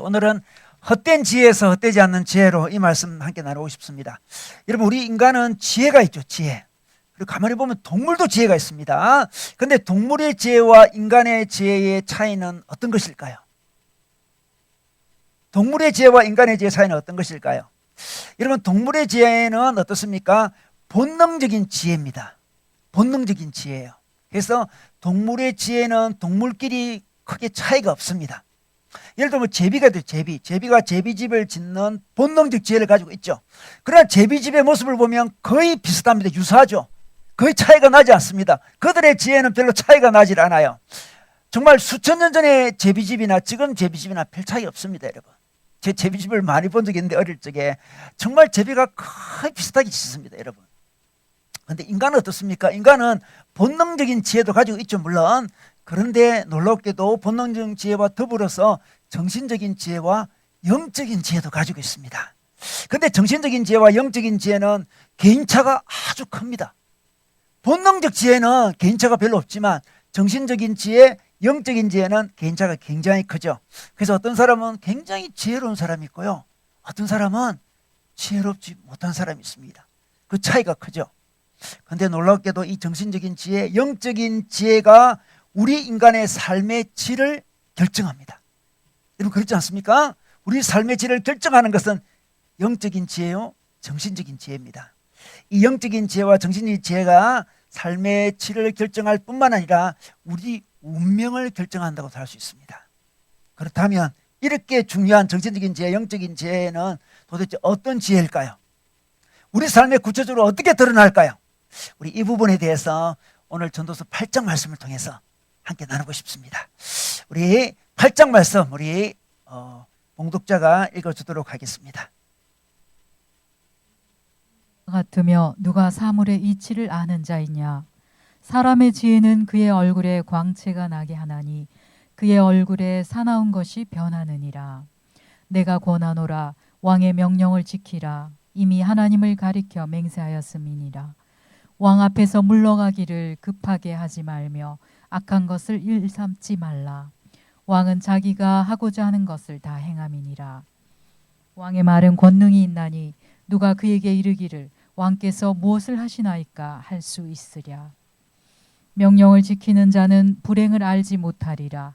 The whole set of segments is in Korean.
오늘은 헛된 지혜에서 헛되지 않는 지혜로 이 말씀 함께 나누고 싶습니다. 여러분, 우리 인간은 지혜가 있죠. 지혜. 그리고 가만히 보면 동물도 지혜가 있습니다. 그런데 동물의 지혜와 인간의 지혜의 차이는 어떤 것일까요? 동물의 지혜와 인간의 지혜의 차이는 어떤 것일까요? 여러분, 동물의 지혜는 어떻습니까? 본능적인 지혜입니다. 본능적인 지혜예요. 그래서 동물의 지혜는 동물끼리 크게 차이가 없습니다. 예를 들면 제비가 돼요. 제비가 제비집을 짓는 본능적 지혜를 가지고 있죠. 그러나 제비집의 모습을 보면 거의 비슷합니다. 유사하죠. 거의 차이가 나지 않습니다. 그들의 지혜는 별로 차이가 나질 않아요. 정말 수천 년 전의 제비집이나 지금 제비집이나 별 차이 없습니다. 여러분, 제 제비집을 많이 본 적이 있는데 어릴 적에 정말 제비가 거의 비슷하게 짓습니다. 여러분, 그런데 인간은 어떻습니까? 인간은 본능적인 지혜도 가지고 있죠. 물론. 그런데 놀랍게도 본능적인 지혜와 더불어서 정신적인 지혜와 영적인 지혜도 가지고 있습니다. 그런데 정신적인 지혜와 영적인 지혜는 개인차가 아주 큽니다. 본능적 지혜는 개인차가 별로 없지만 정신적인 지혜, 영적인 지혜는 개인차가 굉장히 크죠. 그래서 어떤 사람은 굉장히 지혜로운 사람이 있고요, 어떤 사람은 지혜롭지 못한 사람이 있습니다. 그 차이가 크죠. 그런데 놀랍게도 이 정신적인 지혜, 영적인 지혜가 우리 인간의 삶의 질을 결정합니다. 여러분, 그렇지 않습니까? 우리 삶의 질을 결정하는 것은 영적인 지혜요, 정신적인 지혜입니다. 이 영적인 지혜와 정신적인 지혜가 삶의 질을 결정할 뿐만 아니라 우리 운명을 결정한다고도 할 수 있습니다. 그렇다면 이렇게 중요한 정신적인 지혜, 영적인 지혜는 도대체 어떤 지혜일까요? 우리 삶에 구체적으로 어떻게 드러날까요? 우리 이 부분에 대해서 오늘 전도서 8장 말씀을 통해서 함께 나누고 싶습니다. 우리 8장 말씀 우리 봉독자가 읽어주도록 하겠습니다. 같으며 누가 사물의 이치를 아는 자이냐? 사람의 지혜는 그의 얼굴에 광채가 나게 하나니 그의 얼굴에 사나운 것이 변하느니라. 내가 권하노라. 왕의 명령을 지키라. 이미 하나님을 가리켜 맹세하였음이니라. 왕 앞에서 물러가기를 급하게 하지 말며 악한 것을 일삼지 말라. 왕은 자기가 하고자 하는 것을 다 행함이니라. 왕의 말은 권능이 있나니 누가 그에게 이르기를 왕께서 무엇을 하시나이까 할 수 있으랴. 명령을 지키는 자는 불행을 알지 못하리라.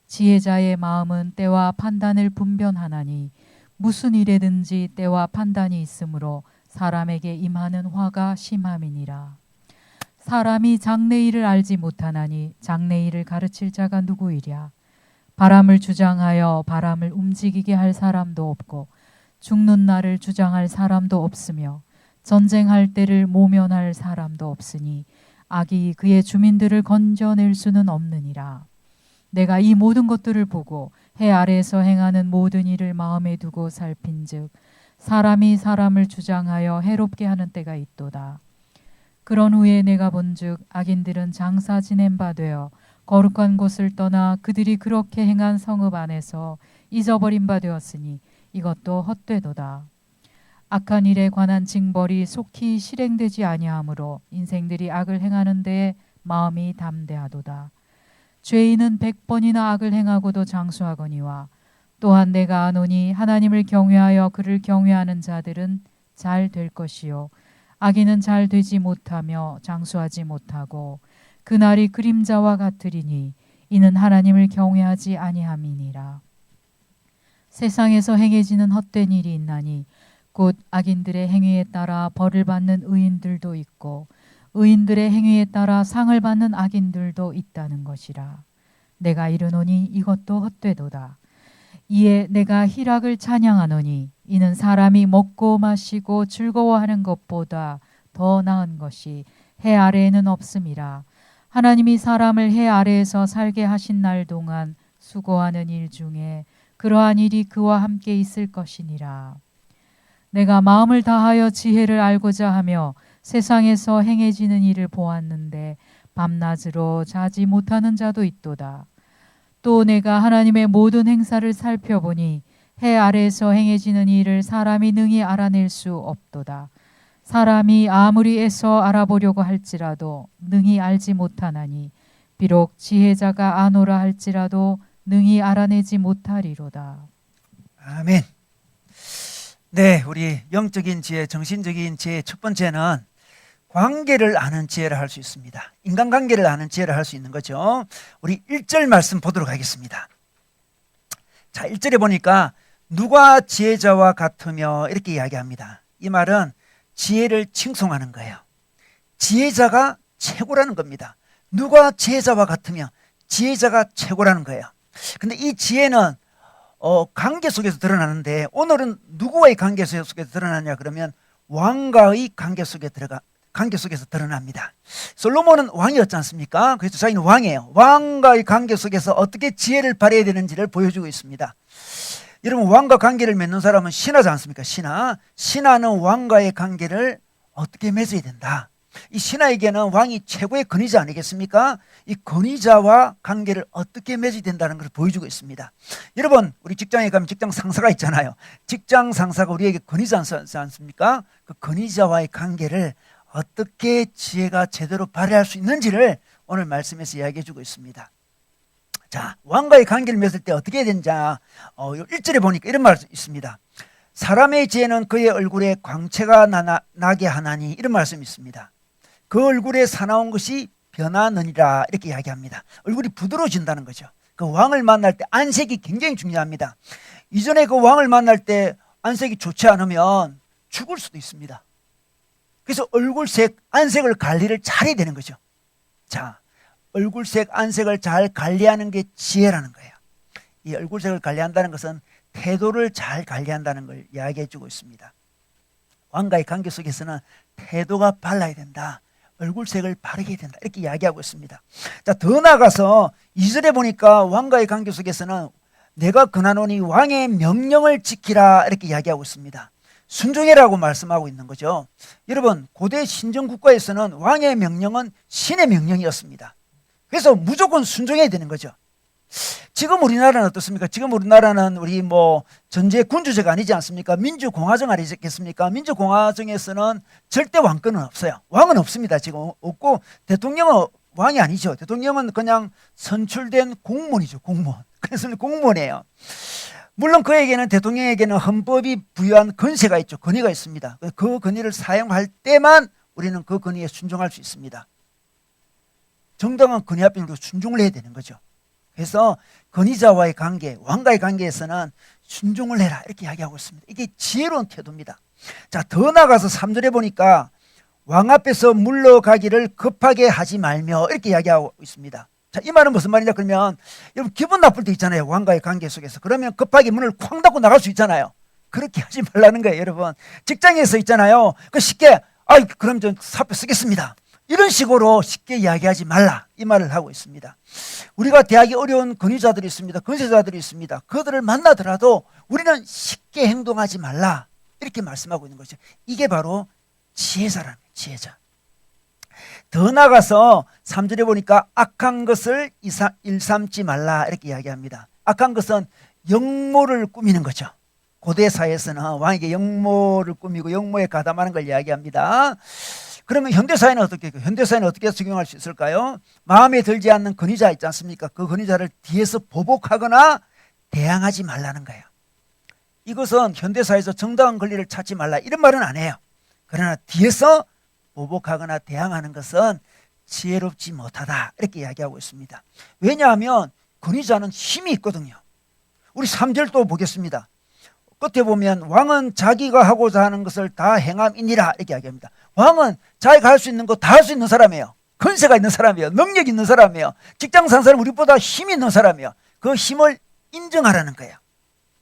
지혜자의 마음은 때와 판단을 분별하나니 무슨 일에든지 때와 판단이 있으므로 사람에게 임하는 화가 심함이니라. 사람이 장래일을 알지 못하나니 장래일을 가르칠 자가 누구이랴. 바람을 주장하여 바람을 움직이게 할 사람도 없고 죽는 날을 주장할 사람도 없으며 전쟁할 때를 모면할 사람도 없으니 악이 그의 주민들을 건져낼 수는 없느니라. 내가 이 모든 것들을 보고 해 아래에서 행하는 모든 일을 마음에 두고 살핀즉 사람이 사람을 주장하여 해롭게 하는 때가 있도다. 그런 후에 내가 본즉 악인들은 장사 지낸 바 되어 거룩한 곳을 떠나 그들이 그렇게 행한 성읍 안에서 잊어버린 바 되었으니 이것도 헛되도다. 악한 일에 관한 징벌이 속히 실행되지 아니하므로 인생들이 악을 행하는 데에 마음이 담대하도다. 죄인은 100번이나 악을 행하고도 장수하거니와 또한 내가 아노니 하나님을 경외하여 그를 경외하는 자들은 잘 될 것이요 악인은 잘 되지 못하며 장수하지 못하고 그날이 그림자와 같으리니 이는 하나님을 경외하지 아니함이니라. 세상에서 행해지는 헛된 일이 있나니 곧 악인들의 행위에 따라 벌을 받는 의인들도 있고 의인들의 행위에 따라 상을 받는 악인들도 있다는 것이라. 내가 이르노니 이것도 헛되도다. 이에 내가 희락을 찬양하노니 이는 사람이 먹고 마시고 즐거워하는 것보다 더 나은 것이 해 아래에는 없음이라. 하나님이 사람을 해 아래에서 살게 하신 날 동안 수고하는 일 중에 그러한 일이 그와 함께 있을 것이니라. 내가 마음을 다하여 지혜를 알고자 하며 세상에서 행해지는 일을 보았는데 밤낮으로 자지 못하는 자도 있도다. 또 내가 하나님의 모든 행사를 살펴보니 해 아래에서 행해지는 일을 사람이 능히 알아낼 수 없도다. 사람이 아무리 애써 알아보려고 할지라도 능히 알지 못하나니 비록 지혜자가 아노라 할지라도 능히 알아내지 못하리로다. 아멘. 네, 우리 영적인 지혜, 정신적인 지혜 첫 번째는 관계를 아는 지혜를 할 수 있습니다. 인간관계를 아는 지혜를 할 수 있는 거죠. 우리 1절 말씀 보도록 하겠습니다. 자, 1절에 보니까 누가 지혜자와 같으며 이렇게 이야기합니다. 이 말은 지혜를 칭송하는 거예요. 지혜자가 최고라는 겁니다. 누가 지혜자와 같으며 지혜자가 최고라는 거예요. 근데 이 지혜는 관계 속에서 드러나는데 오늘은 누구와의 관계 속에서 드러나냐 그러면 왕과의 관계 속에서 드러납니다. 솔로몬은 왕이었지 않습니까? 그래서 자기는 왕이에요. 왕과의 관계 속에서 어떻게 지혜를 발휘해야 되는지를 보여주고 있습니다. 여러분, 왕과 관계를 맺는 사람은 신하지 않습니까? 신하는 왕과의 관계를 어떻게 맺어야 된다. 이 신하에게는 왕이 최고의 권위자 아니겠습니까? 이 권위자와 관계를 어떻게 맺어야 된다는 것을 보여주고 있습니다. 여러분, 우리 직장에 가면 직장 상사가 있잖아요. 직장 상사가 우리에게 권위자지 않습니까? 그 권위자와의 관계를 어떻게 지혜가 제대로 발휘할 수 있는지를 오늘 말씀에서 이야기해 주고 있습니다. 자, 왕과의 관계를 맺을 때 어떻게 해야 되는지 1절에 보니까 이런 말이 있습니다. 사람의 지혜는 그의 얼굴에 광채가 나게 하나니, 이런 말씀이 있습니다. 그 얼굴에 사나운 것이 변하느니라, 이렇게 이야기합니다. 얼굴이 부드러워진다는 거죠. 그 왕을 만날 때 안색이 굉장히 중요합니다. 이전에 그 왕을 만날 때 안색이 좋지 않으면 죽을 수도 있습니다. 그래서 얼굴색, 안색을 관리를 잘해야 되는 거죠. 자, 얼굴색, 안색을 잘 관리하는 게 지혜라는 거예요. 이 얼굴색을 관리한다는 것은 태도를 잘 관리한다는 걸 이야기해 주고 있습니다. 왕과의 관계 속에서는 태도가 발라야 된다. 얼굴색을 바르게 해야 된다. 이렇게 이야기하고 있습니다. 자, 더 나아가서 2절에 보니까 왕과의 관계 속에서는 내가 권하노니 왕의 명령을 지키라, 이렇게 이야기하고 있습니다. 순종해라고 말씀하고 있는 거죠. 여러분, 고대 신정국가에서는 왕의 명령은 신의 명령이었습니다. 그래서 무조건 순종해야 되는 거죠. 지금 우리나라는 어떻습니까? 지금 우리나라는 우리 전제 군주제가 아니지 않습니까? 민주공화정 아니겠습니까? 민주공화정에서는 절대 왕권은 없어요. 왕은 없습니다. 지금 없고, 대통령은 왕이 아니죠. 대통령은 그냥 선출된 공무원이죠. 공무원. 그래서 공무원이에요. 물론 그에게는, 대통령에게는 헌법이 부여한 권세가 있죠. 권위가 있습니다. 그 권위를 사용할 때만 우리는 그 권위에 순종할 수 있습니다. 정당한 권위 앞에 우리가 순종을 해야 되는 거죠. 그래서 권위자와의 관계, 왕과의 관계에서는 순종을 해라, 이렇게 이야기하고 있습니다. 이게 지혜로운 태도입니다. 자, 더 나아가서 3절에 보니까 왕 앞에서 물러가기를 급하게 하지 말며, 이렇게 이야기하고 있습니다. 자, 이 말은 무슨 말이냐 그러면, 여러분 기분 나쁠 때 있잖아요. 왕과의 관계 속에서. 그러면 급하게 문을 쾅 닫고 나갈 수 있잖아요. 그렇게 하지 말라는 거예요. 여러분, 직장에서 있잖아요. 그 쉽게 그럼 좀 사표 쓰겠습니다, 이런 식으로 쉽게 이야기하지 말라, 이 말을 하고 있습니다. 우리가 대하기 어려운 권위자들이 있습니다. 권세자들이 있습니다. 그들을 만나더라도 우리는 쉽게 행동하지 말라, 이렇게 말씀하고 있는 거죠. 이게 바로 지혜자라는 거예요. 지혜자. 더 나아가서 3절에 보니까 악한 것을 일삼지 말라, 이렇게 이야기합니다. 악한 것은 역모를 꾸미는 거죠. 고대 사회에서는 왕에게 역모를 꾸미고 역모에 가담하는 걸 이야기합니다. 그러면 현대사회는 어떻게 적용할 수 있을까요? 마음에 들지 않는 권위자 있지 않습니까? 그 권위자를 뒤에서 보복하거나 대항하지 말라는 거예요. 이것은 현대사회에서 정당한 권리를 찾지 말라, 이런 말은 안 해요. 그러나 뒤에서 보복하거나 대항하는 것은 지혜롭지 못하다, 이렇게 이야기하고 있습니다. 왜냐하면 권위자는 힘이 있거든요. 우리 3절 또 보겠습니다. 끝에 보면 왕은 자기가 하고자 하는 것을 다 행함이니라, 이렇게 이야기합니다. 왕은 자기가 할 수 있는 거 다 할 수 있는 사람이에요. 권세가 있는 사람이에요. 능력 있는 사람이에요. 직장 상사는 우리보다 힘이 있는 사람이에요. 그 힘을 인정하라는 거예요.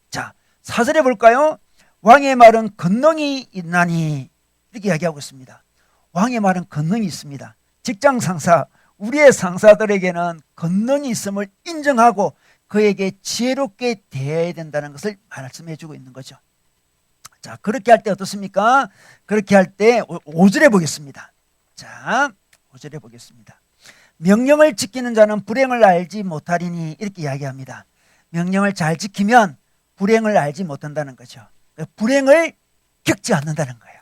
자, 4절에 볼까요? 왕의 말은 권능이 있나니, 이렇게 이야기하고 있습니다. 왕의 말은 권능이 있습니다. 직장 상사, 우리의 상사들에게는 권능이 있음을 인정하고 그에게 지혜롭게 대해야 된다는 것을 말씀해 주고 있는 거죠. 자, 그렇게 할 때 어떻습니까? 그렇게 할 때 5절에 보겠습니다. 자, 5절에 보겠습니다. 명령을 지키는 자는 불행을 알지 못하리니, 이렇게 이야기합니다. 명령을 잘 지키면 불행을 알지 못한다는 거죠. 불행을 겪지 않는다는 거예요.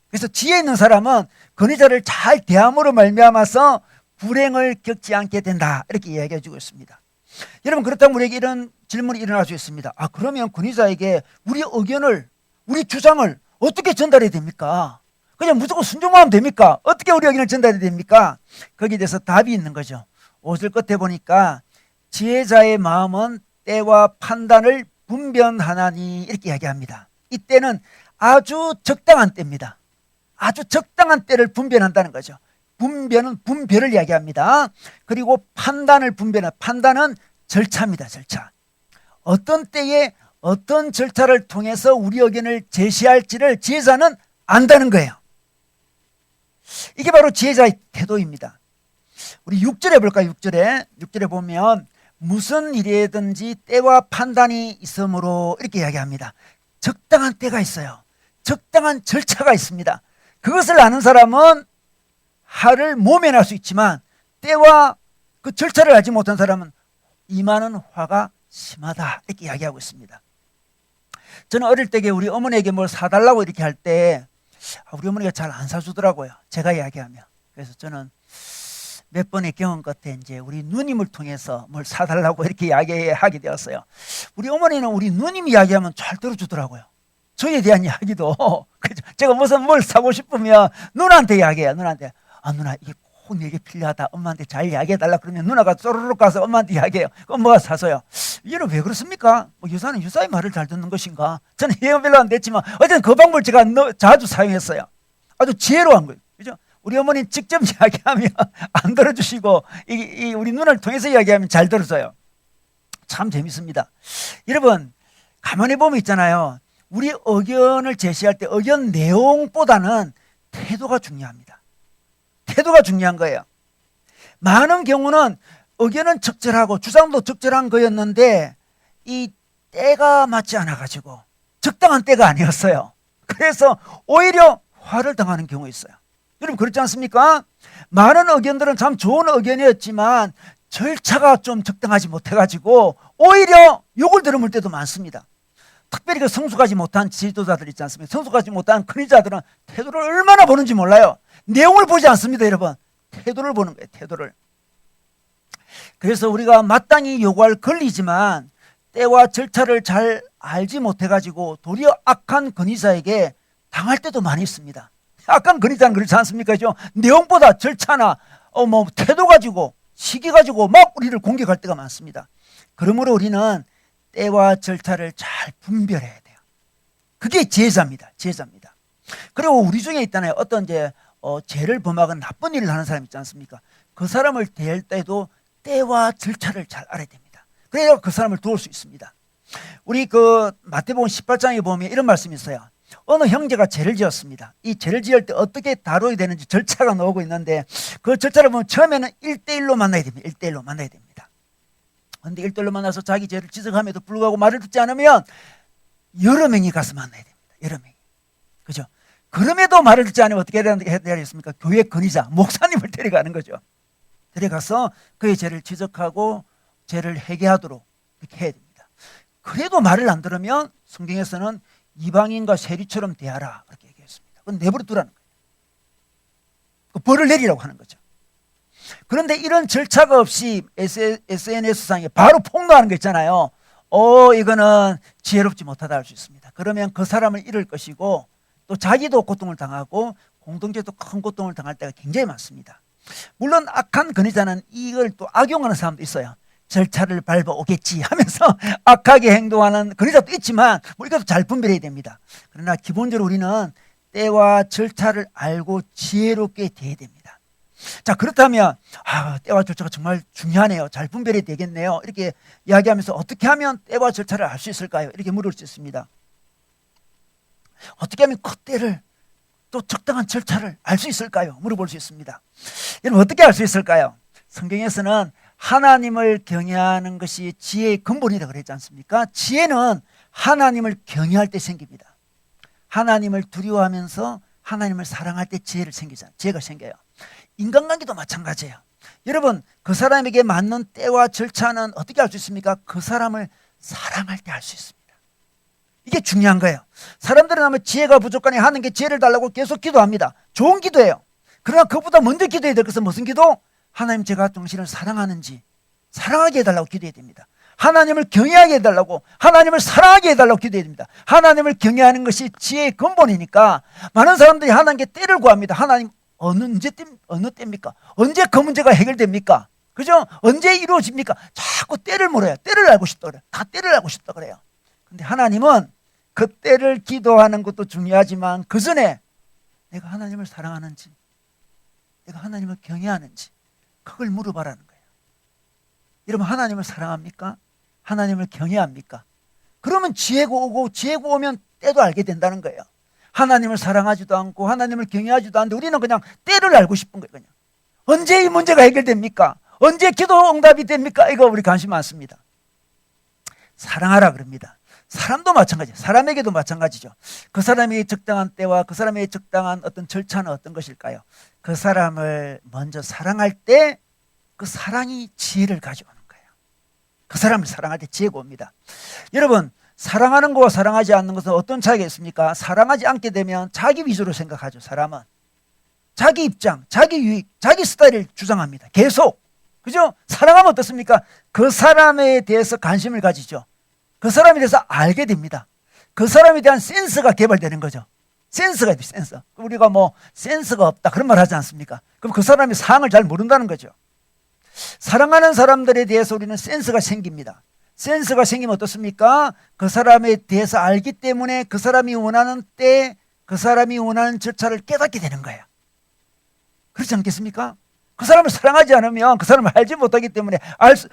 그래서 지혜 있는 사람은 권위자를 잘 대함으로 말미암아서 불행을 겪지 않게 된다, 이렇게 이야기해 주고 있습니다. 여러분, 그렇다면 우리에게 이런 질문이 일어날 수 있습니다. 그러면 권위자에게 우리 의견을, 우리 주장을 어떻게 전달해야 됩니까? 그냥 무조건 순종만 하면 됩니까? 어떻게 우리 의견을 전달해야 됩니까? 거기에 대해서 답이 있는 거죠. 5절 끝에 보니까 지혜자의 마음은 때와 판단을 분별하나니 이렇게 이야기합니다. 이때는 아주 적당한 때입니다. 아주 적당한 때를 분별한다는 거죠. 분별은 분별을 이야기합니다. 그리고 판단을 분별하는, 판단은 절차입니다. 절차. 어떤 때에 어떤 절차를 통해서 우리 의견을 제시할지를 지혜자는 안다는 거예요. 이게 바로 지혜자의 태도입니다. 우리 6절에 볼까요? 6절에 보면 무슨 일이든지 때와 판단이 있으므로 이렇게 이야기합니다. 적당한 때가 있어요. 적당한 절차가 있습니다. 그것을 아는 사람은 화를 모면할 수 있지만 때와 그 절차를 알지 못한 사람은 임하는 화가 심하다 이렇게 이야기하고 있습니다. 저는 어릴 적에 우리 어머니에게 뭘 사달라고 이렇게 할 때 우리 어머니가 잘 안 사주더라고요. 제가 이야기하면. 그래서 저는 몇 번의 경험 끝에 이제 우리 누님을 통해서 뭘 사달라고 이렇게 이야기하게 되었어요. 우리 어머니는 우리 누님이 이야기하면 잘 들어주더라고요. 저에 대한 이야기도. 제가 무슨 뭘 사고 싶으면 누나한테 이야기해요. 누나한테. 누나 이게 꼭 내게 필요하다. 엄마한테 잘 이야기해달라. 그러면 누나가 쪼르륵 가서 엄마한테 이야기해요. 엄마가 사줘요. 얘는 왜 그렇습니까? 여자는 여자의 말을 잘 듣는 것인가? 저는 이해 별로 안 됐지만 어쨌든 그 방법을 제가 자주 사용했어요. 아주 지혜로운 거예요. 그죠? 우리 어머니는 직접 이야기하면 안 들어주시고 우리 누나를 통해서 이야기하면 잘 들어줘요. 참 재밌습니다. 여러분 가만히 보면 있잖아요. 우리 의견을 제시할 때 의견 내용보다는 태도가 중요합니다. 태도가 중요한 거예요. 많은 경우는 의견은 적절하고 주장도 적절한 거였는데 이 때가 맞지 않아가지고 적당한 때가 아니었어요. 그래서 오히려 화를 당하는 경우가 있어요. 여러분 그렇지 않습니까? 많은 의견들은 참 좋은 의견이었지만 절차가 좀 적당하지 못해가지고 오히려 욕을 들어물 때도 많습니다. 특별히 그 성숙하지 못한 지도자들 있지 않습니까? 성숙하지 못한 권위자들은 태도를 얼마나 보는지 몰라요. 내용을 보지 않습니다, 여러분. 태도를 보는 거예요, 태도를. 그래서 우리가 마땅히 요구할 권리지만 때와 절차를 잘 알지 못해가지고 도리어 악한 권위자에게 당할 때도 많이 있습니다. 악한 권위자는 그렇지 않습니까? 내용보다 절차나 태도 가지고 시기 가지고 막 우리를 공격할 때가 많습니다. 그러므로 우리는 때와 절차를 잘 분별해야 돼요. 그게 지혜자입니다. 지혜자입니다. 그리고 우리 중에 있잖아요. 어떤 죄를 범하거나 나쁜 일을 하는 사람 있지 않습니까? 그 사람을 대할 때도 때와 절차를 잘 알아야 됩니다. 그래야 그 사람을 도울 수 있습니다. 우리 마태복음 18장에 보면 이런 말씀이 있어요. 어느 형제가 죄를 지었습니다. 이 죄를 지을 때 어떻게 다뤄야 되는지 절차가 나오고 있는데 그 절차를 보면 처음에는 1대1로 만나야 됩니다. 1대1로 만나야 됩니다. 그런데 1대1로 만나서 자기 죄를 지적함에도 불구하고 말을 듣지 않으면 여러 명이 가서 만나야 됩니다. 여러 명이. 그죠? 그럼에도 말을 듣지 않으면 어떻게 해야 되겠습니까? 교회 권위자, 목사님을 데려가는 거죠. 데려가서 그의 죄를 지적하고 죄를 회개하도록 이렇게 해야 됩니다. 그래도 말을 안 들으면 성경에서는 이방인과 세리처럼 대하라 그렇게 얘기했습니다. 그건 내버려 두라는 거예요. 벌을 내리라고 하는 거죠. 그런데 이런 절차가 없이 SNS상에 바로 폭로하는 거 있잖아요. 이거는 지혜롭지 못하다 할 수 있습니다. 그러면 그 사람을 잃을 것이고 또 자기도 고통을 당하고 공동체도 큰 고통을 당할 때가 굉장히 많습니다. 물론 악한 권위자는 이걸 또 악용하는 사람도 있어요. 절차를 밟아오겠지 하면서 악하게 행동하는 권위자도 있지만 이것도 잘 분별해야 됩니다. 그러나 기본적으로 우리는 때와 절차를 알고 지혜롭게 대해야 됩니다. 자, 그렇다면 때와 절차가 정말 중요하네요. 잘 분별해야 되겠네요. 이렇게 이야기하면서 어떻게 하면 때와 절차를 알 수 있을까요? 이렇게 물을 수 있습니다. 어떻게 하면 그 때를 또 적당한 절차를 알 수 있을까요? 물어볼 수 있습니다. 여러분 어떻게 알 수 있을까요? 성경에서는 하나님을 경외하는 것이 지혜의 근본이라고 그랬지 않습니까? 지혜는 하나님을 경외할 때 생깁니다. 하나님을 두려워하면서 하나님을 사랑할 때 지혜가 생겨요. 인간관계도 마찬가지예요. 여러분 그 사람에게 맞는 때와 절차는 어떻게 알 수 있습니까? 그 사람을 사랑할 때 알 수 있습니다. 이게 중요한 거예요. 사람들은 아마 지혜가 부족하니 하는 게 지혜를 달라고 계속 기도합니다. 좋은 기도예요. 그러나 그보다 먼저 기도해야 될 것은 무슨 기도? 하나님 제가 당신을 사랑하는지 사랑하게 해달라고 기도해야 됩니다. 하나님을 경외하게 해달라고, 하나님을 사랑하게 해달라고 기도해야 됩니다. 하나님을 경외하는 것이 지혜의 근본이니까 많은 사람들이 하나님께 때를 구합니다. 하나님 어느 때입니까? 언제 그 문제가 해결됩니까? 그죠? 언제 이루어집니까? 자꾸 때를 물어요. 때를 알고 싶다 그래요. 다 때를 알고 싶다 그래요. 근데 하나님은 그 때를 기도하는 것도 중요하지만 그 전에 내가 하나님을 사랑하는지, 내가 하나님을 경외하는지 그걸 물어봐라는 거예요. 여러분, 하나님을 사랑합니까? 하나님을 경외합니까? 그러면 지혜가 오고, 지혜가 오면 때도 알게 된다는 거예요. 하나님을 사랑하지도 않고 하나님을 경외하지도 않는데 우리는 그냥 때를 알고 싶은 거예요. 그냥 언제 이 문제가 해결됩니까? 언제 기도 응답이 됩니까? 이거 우리 관심 많습니다. 사랑하라 그럽니다. 사람도 마찬가지예요. 사람에게도 마찬가지죠. 그 사람이 적당한 때와 그 사람의 적당한 어떤 절차는 어떤 것일까요? 그 사람을 먼저 사랑할 때 그 사랑이 지혜를 가져오는 거예요. 그 사람을 사랑할 때 지혜가 옵니다. 여러분, 사랑하는 것과 사랑하지 않는 것은 어떤 차이가 있습니까? 사랑하지 않게 되면 자기 위주로 생각하죠. 사람은 자기 입장, 자기 유익, 자기 스타일을 주장합니다. 계속. 그죠? 사랑하면 어떻습니까? 그 사람에 대해서 관심을 가지죠. 그 사람에 대해서 알게 됩니다. 그 사람에 대한 센스가 개발되는 거죠. 센스가 있죠. 센스. 우리가 뭐 센스가 없다 그런 말 하지 않습니까? 그럼 그 사람이 상황을 잘 모른다는 거죠. 사랑하는 사람들에 대해서 우리는 센스가 생깁니다. 센스가 생기면 어떻습니까? 그 사람에 대해서 알기 때문에 그 사람이 원하는 때, 그 사람이 원하는 절차를 깨닫게 되는 거예요. 그렇지 않겠습니까? 그 사람을 사랑하지 않으면 그 사람을 알지 못하기 때문에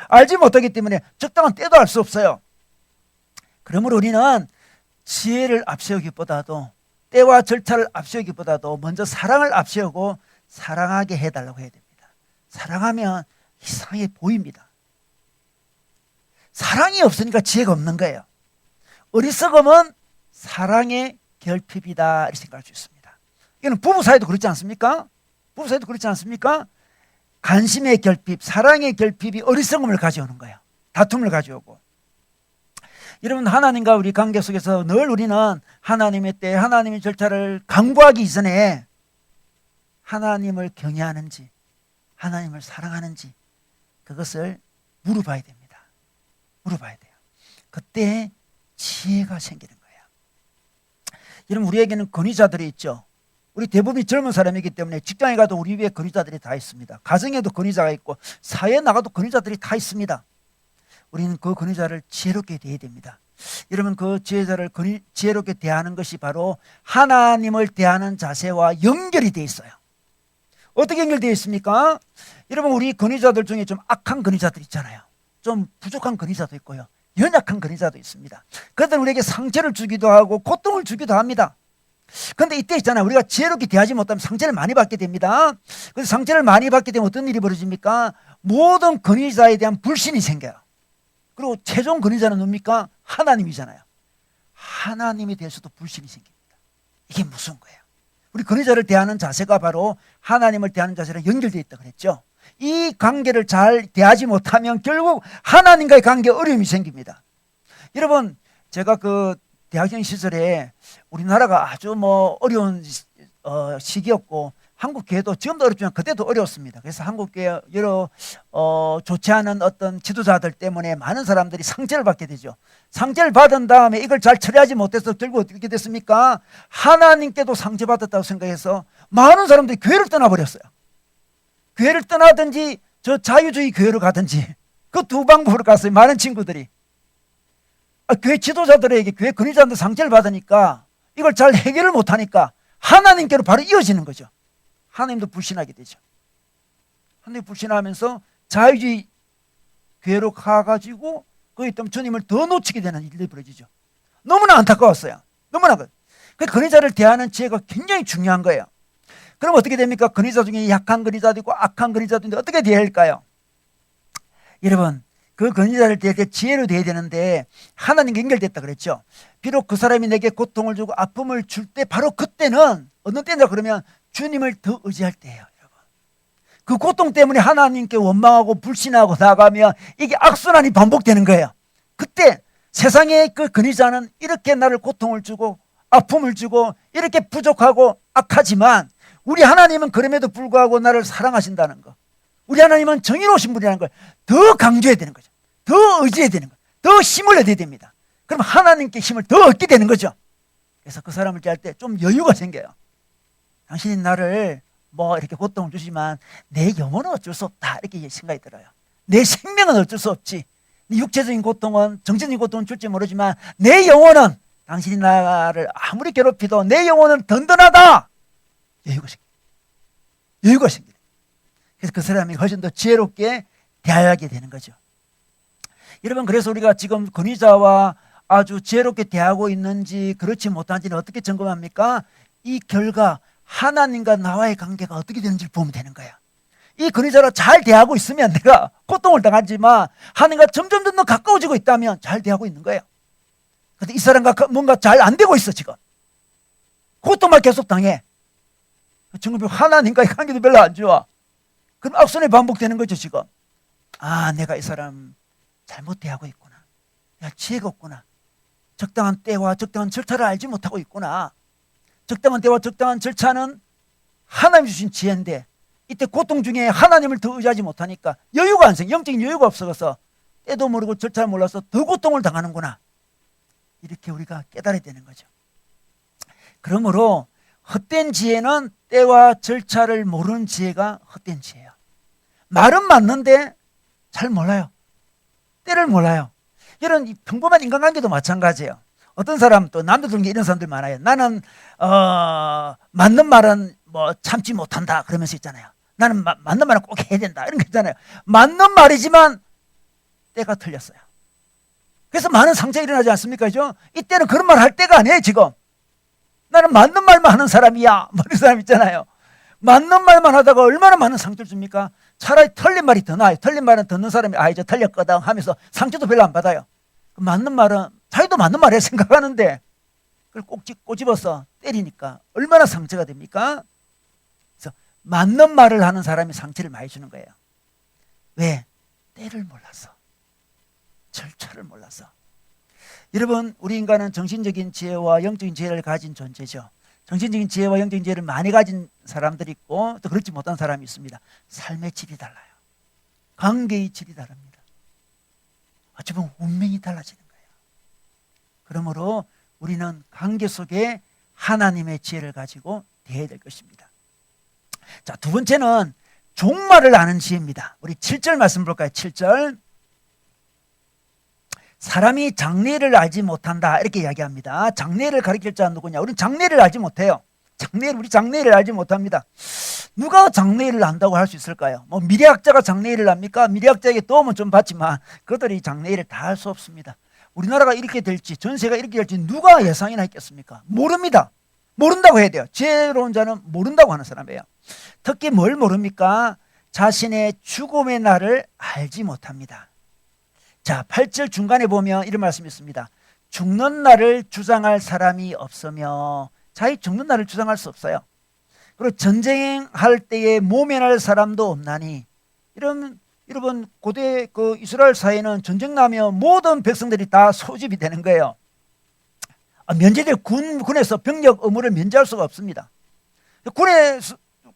알지 못하기 때문에 적당한 때도 알 수 없어요. 그러므로 우리는 지혜를 앞세우기보다도 때와 절차를 앞세우기보다도 먼저 사랑을 앞세우고 사랑하게 해달라고 해야 됩니다. 사랑하면 이상해 보입니다. 사랑이 없으니까 지혜가 없는 거예요. 어리석음은 사랑의 결핍이다 이렇게 생각할 수 있습니다. 이거는 부부 사이도 그렇지 않습니까? 부부 사이도 그렇지 않습니까? 관심의 결핍, 사랑의 결핍이 어리석음을 가져오는 거예요. 다툼을 가져오고. 여러분, 하나님과 우리 관계 속에서 늘 우리는 하나님의 때, 하나님의 절차를 강구하기 이전에 하나님을 경외하는지 하나님을 사랑하는지 그것을 물어봐야 됩니다. 물어봐야 돼요. 그때 지혜가 생기는 거예요. 여러분, 우리에게는 권위자들이 있죠. 우리 대부분이 젊은 사람이기 때문에 직장에 가도 우리 위에 권위자들이 다 있습니다. 가정에도 권위자가 있고 사회에 나가도 권위자들이 다 있습니다. 우리는 그 권위자를 지혜롭게 대해야 됩니다. 여러분, 그 지혜자를 지혜롭게 대하는 것이 바로 하나님을 대하는 자세와 연결이 되어 있어요. 어떻게 연결되어 있습니까? 여러분, 우리 권위자들 중에 좀 악한 권위자들 있잖아요. 좀 부족한 권위자도 있고요. 연약한 권위자도 있습니다. 그들은 우리에게 상처를 주기도 하고 고통을 주기도 합니다. 그런데 이때 있잖아요. 우리가 지혜롭게 대하지 못하면 상처를 많이 받게 됩니다. 그래서 상처를 많이 받게 되면 어떤 일이 벌어집니까? 모든 권위자에 대한 불신이 생겨요. 그리고 최종 권위자는 누굽니까? 하나님이잖아요. 하나님에 대해서도 불신이 생깁니다. 이게 무슨 거예요? 우리 권위자를 대하는 자세가 바로 하나님을 대하는 자세랑 연결되어 있다고 그랬죠. 이 관계를 잘 대하지 못하면 결국 하나님과의 관계에 어려움이 생깁니다. 여러분, 제가 그 대학생 시절에 우리나라가 아주 뭐 어려운 시기였고 한국 교회도 지금도 어렵지만 그때도 어려웠습니다. 그래서 한국 교회 여러 좋지 않은 어떤 지도자들 때문에 많은 사람들이 상처를 받게 되죠. 상처를 받은 다음에 이걸 잘 처리하지 못해서 결국 어떻게 됐습니까? 하나님께도 상처받았다고 생각해서 많은 사람들이 교회를 떠나버렸어요. 교회를 떠나든지 저 자유주의 교회로 가든지 그 두 방법으로 갔어요. 많은 친구들이. 교회 지도자들에게 교회 권위자한테 상처를 받으니까 이걸 잘 해결을 못하니까 하나님께로 바로 이어지는 거죠. 하나님도 불신하게 되죠. 하나님 불신하면서 자유주의 교회로 가가지고 거기 있다면 주님을 더 놓치게 되는 일들이 벌어지죠. 너무나 안타까웠어요. 너무나. 그 권위자를 대하는 지혜가 굉장히 중요한 거예요. 그럼 어떻게 됩니까? 권위자 중에 약한 권위자도 있고 악한 권위자도 있는데 어떻게 대해야 할까요? 여러분, 그 권위자를 대할 때 지혜로 대해야 되는데 하나님과 연결됐다 그랬죠. 비록 그 사람이 내게 고통을 주고 아픔을 줄 때 바로 그때는 어느 때냐 그러면 주님을 더 의지할 때예요. 여러분, 그 고통 때문에 하나님께 원망하고 불신하고 나가면 이게 악순환이 반복되는 거예요. 그때 세상의 그 권위자는 이렇게 나를 고통을 주고 아픔을 주고 이렇게 부족하고 악하지만 우리 하나님은 그럼에도 불구하고 나를 사랑하신다는 거, 우리 하나님은 정의로우신 분이라는 걸 더 강조해야 되는 거죠. 더 의지해야 되는 거예요. 더 힘을 얻어야 됩니다. 그럼 하나님께 힘을 더 얻게 되는 거죠. 그래서 그 사람을 대할 때 좀 여유가 생겨요. 당신이 나를 뭐 이렇게 고통을 주지만 내 영혼은 어쩔 수 없다, 이렇게 생각이 들어요. 내 생명은 어쩔 수 없지. 육체적인 고통은, 정신적인 고통은 줄지 모르지만 내 영혼은, 당신이 나를 아무리 괴롭히도 내 영혼은 든든하다. 여유가 생겨요. 여유가 생겨요. 그래서 그 사람이 훨씬 더 지혜롭게 대하게 되는 거죠. 여러분, 그래서 우리가 지금 권위자와 아주 지혜롭게 대하고 있는지 그렇지 못한지는 어떻게 점검합니까? 이 결과, 하나님과 나와의 관계가 어떻게 되는지 보면 되는 거야. 이 권위자로 잘 대하고 있으면 내가 고통을 당하지만 하나님과 점점 더 가까워지고 있다면 잘 대하고 있는 거예요. 근데 이 사람과 뭔가 잘 안 되고 있어, 지금. 고통만 계속 당해. 지금 하나님과의 관계도 별로 안 좋아. 그럼 악순환이 반복되는 거죠, 지금. 아, 내가 이 사람 잘못 대하고 있구나. 야, 지혜가 없구나. 적당한 때와 적당한 절차를 알지 못하고 있구나. 적당한 때와 적당한 절차는 하나님이 주신 지혜인데 이때 고통 중에 하나님을 더 의지하지 못하니까 여유가 안 생겨. 영적인 여유가 없어서 때도 모르고 절차를 몰라서 더 고통을 당하는구나. 이렇게 우리가 깨달아야 되는 거죠. 그러므로 헛된 지혜는 때와 절차를 모르는 지혜가 헛된 지혜예요. 말은 맞는데 잘 몰라요. 때를 몰라요. 이런 평범한 인간관계도 마찬가지예요. 어떤 사람, 또 남들 중에 이런 사람들 많아요. 나는 맞는 말은 뭐 참지 못한다 그러면서 있잖아요. 나는 맞는 말은 꼭 해야 된다 이런 거 있잖아요. 맞는 말이지만 때가 틀렸어요. 그래서 많은 상처가 일어나지 않습니까? 그죠? 이때는 그런 말 할 때가 아니에요, 지금. 나는 맞는 말만 하는 사람이야, 뭐 이런 사람 있잖아요. 맞는 말만 하다가 얼마나 많은 상처를 줍니까? 차라리 틀린 말이 더 나아요. 틀린 말은 듣는 사람이 아, 이제 틀렸거든 하면서 상처도 별로 안 받아요. 맞는 말은 자기도 맞는 말이라 생각하는데 그걸 꼭 꼬집어서 때리니까 얼마나 상처가 됩니까? 그래서 맞는 말을 하는 사람이 상처를 많이 주는 거예요. 왜? 때를 몰라서, 절차를 몰라서. 여러분, 우리 인간은 정신적인 지혜와 영적인 지혜를 가진 존재죠. 정신적인 지혜와 영적인 지혜를 많이 가진 사람들이 있고 또 그렇지 못한 사람이 있습니다. 삶의 질이 달라요. 관계의 질이 다릅니다. 어찌 보면 운명이 달라지는 거예요. 그러므로 우리는 관계 속에 하나님의 지혜를 가지고 대해야 될 것입니다. 자, 두 번째는 종말을 아는 지혜입니다. 우리 7절 말씀 볼까요? 7절. 사람이 장래를 알지 못한다 이렇게 이야기합니다. 장래를 가리킬 자는 누구냐? 우리는 장래를 알지 못해요. 우리 장래를 알지 못합니다. 누가 장래를 안다고 할 수 있을까요? 뭐 미래학자가 장래를 압니까? 미래학자에게 도움은 좀 받지만 그들이 장래를 다 할 수 없습니다. 우리나라가 이렇게 될지, 전세가 이렇게 될지 누가 예상이나 했겠습니까? 모릅니다. 모른다고 해야 돼요. 지혜로운 자는 모른다고 하는 사람이에요. 특히 뭘 모릅니까? 자신의 죽음의 날을 알지 못합니다. 자, 8절 중간에 보면 이런 말씀이 있습니다. 죽는 날을 주장할 사람이 없으며, 자기 죽는 날을 주장할 수 없어요. 그리고 전쟁할 때에 모면할 사람도 없나니. 여러분 고대 그 이스라엘 사회는 전쟁 나면 모든 백성들이 다 소집이 되는 거예요. 면제될 군에서 병력 의무를 면제할 수가 없습니다. 군에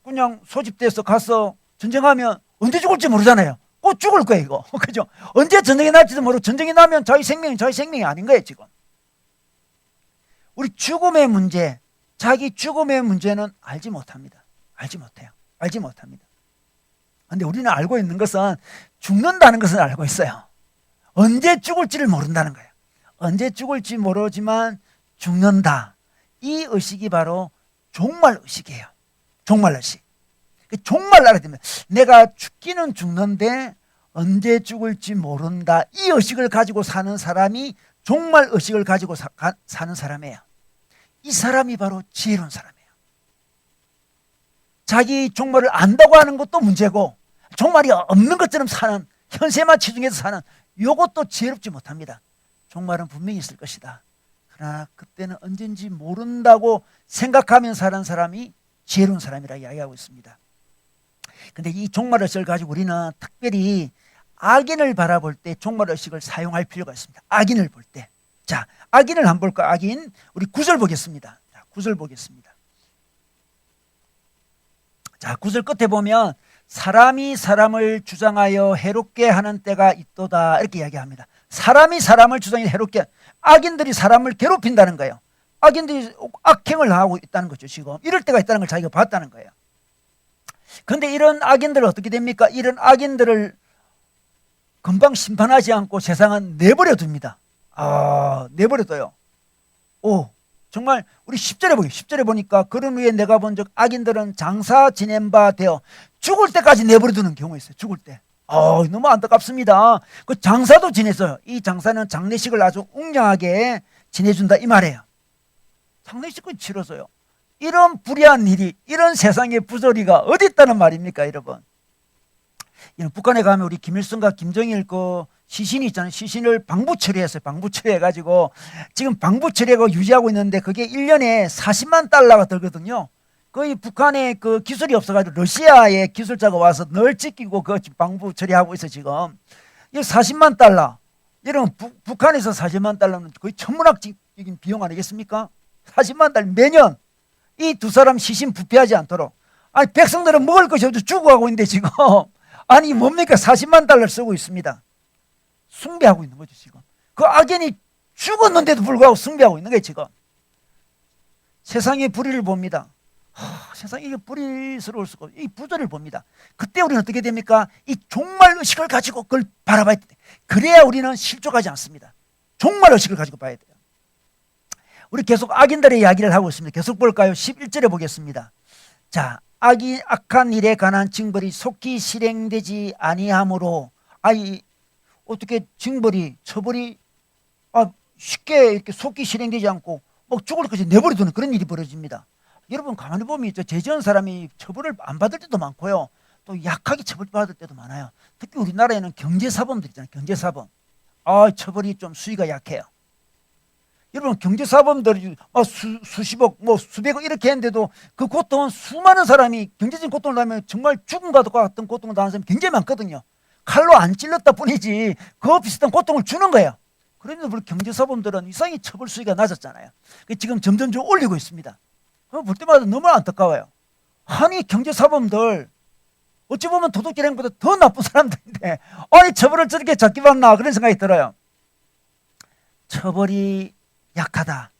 그냥 소집돼서 가서 전쟁하면 언제 죽을지 모르잖아요. 꼭 죽을 거예요, 이거. 그죠? 언제 전쟁이 날지도 모르고 전쟁이 나면 자기 생명이 아닌 거예요, 지금. 우리 죽음의 문제, 자기 죽음의 문제는 알지 못합니다. 알지 못해요. 알지 못합니다. 그런데 우리는 알고 있는 것은 죽는다는 것은 알고 있어요. 언제 죽을지를 모른다는 거예요. 언제 죽을지 모르지만 죽는다. 이 의식이 바로 종말 의식이에요. 종말 의식. 종말 알아야 됩니다. 내가 죽기는 죽는데 언제 죽을지 모른다. 이 의식을 가지고 사는 사람이 종말 의식을 가지고 사는 사람이에요. 이 사람이 바로 지혜로운 사람이에요. 자기 종말을 안다고 하는 것도 문제고 종말이 없는 것처럼 사는, 현세만 치중해서 사는 이것도 지혜롭지 못합니다. 종말은 분명히 있을 것이다. 그러나 그때는 언젠지 모른다고 생각하면 사는 사람이 지혜로운 사람이라 이야기하고 있습니다. 근데 이 종말의식을 가지고 우리는 특별히 악인을 바라볼 때 종말의식을 사용할 필요가 있습니다. 악인을 볼 때. 자, 악인을 한번 볼까? 악인. 우리 9절 보겠습니다. 자, 9절 보겠습니다. 자, 9절 끝에 보면 사람이 사람을 주장하여 해롭게 하는 때가 있도다 이렇게 이야기합니다. 사람이 사람을 주장해 해롭게, 악인들이 사람을 괴롭힌다는 거예요. 악인들이 악행을 하고 있다는 거죠. 지금 이럴 때가 있다는 걸 자기가 봤다는 거예요. 그런데 이런 악인들은 어떻게 됩니까? 이런 악인들을 금방 심판하지 않고 세상은 내버려 둡니다. 내버려 둬요. 정말 우리 10절에 보기 10절에 보니까 그런 후에 내가 본 적 악인들은 장사 지낸 바 되어 죽을 때까지 내버려 두는 경우가 있어요. 죽을 때. 너무 안타깝습니다. 그 장사도 지냈어요. 이 장사는 장례식을 아주 웅장하게 지내준다 이 말이에요. 장례식을 치러서요. 이런 불의한 일이, 이런 세상의 부조리가 어디 있다는 말입니까, 여러분? 북한에 가면 우리 김일성과 김정일 그 시신이 있잖아요. 시신을 방부 처리했어요. 방부 처리해가지고 지금 방부 처리하고 유지하고 있는데 그게 1년에 40만 달러가 들거든요. 거의 북한에 그 기술이 없어가지고 러시아의 기술자가 와서 늘 지키고 그 방부 처리하고 있어 지금. 이 40만 달러. 여러분 북한에서 40만 달러는 거의 천문학적인 비용 아니겠습니까? 40만 달러 매년 이 두 사람 시신 부패하지 않도록. 아니 백성들은 먹을 것이 없어 죽어가고 있는데 지금 아니 뭡니까 40만 달러를 쓰고 있습니다. 숭배하고 있는 거죠 지금. 그 악인이 죽었는데도 불구하고 숭배하고 있는 거예요 지금. 세상의 불의를 봅니다. 세상이 이게 불의스러울 수가 없어요. 이 부조리를 봅니다. 그때 우리는 어떻게 됩니까? 이 종말 의식을 가지고 그걸 바라봐야 돼. 그래야 우리는 실족하지 않습니다. 종말 의식을 가지고 봐야 돼요. 우리 계속 악인들의 이야기를 하고 있습니다. 계속 볼까요? 11절에 보겠습니다. 자, 악한 일에 관한 징벌이 속히 실행되지 아니하므로 어떻게 징벌이 처벌이 쉽게 이렇게 속히 실행되지 않고 막 죽을 것이 내버려 두는 그런 일이 벌어집니다. 여러분 가만히 보면 죄 지은 사람이 처벌을 안 받을 때도 많고요. 또 약하게 처벌받을 때도 많아요. 특히 우리나라에는 경제사범들 있잖아요. 경제사범. 처벌이 좀 수위가 약해요. 여러분 경제사범들이 수십억 수백억 이렇게 했는데도 그 고통은 수많은 사람이 경제적인 고통을 당하면 정말 죽음과 같은 고통을 당하는 사람이 굉장히 많거든요. 칼로 안 찔렀다 뿐이지 그 비슷한 고통을 주는 거예요. 그런데 우리 경제사범들은 이상히 처벌 수위가 낮았잖아요. 지금 점점 올리고 있습니다. 볼 때마다 너무 안타까워요. 아니 경제사범들 어찌 보면 도둑질행보다 더 나쁜 사람들인데 처벌을 저렇게 작게 받나 그런 생각이 들어요. 처벌이 약하다.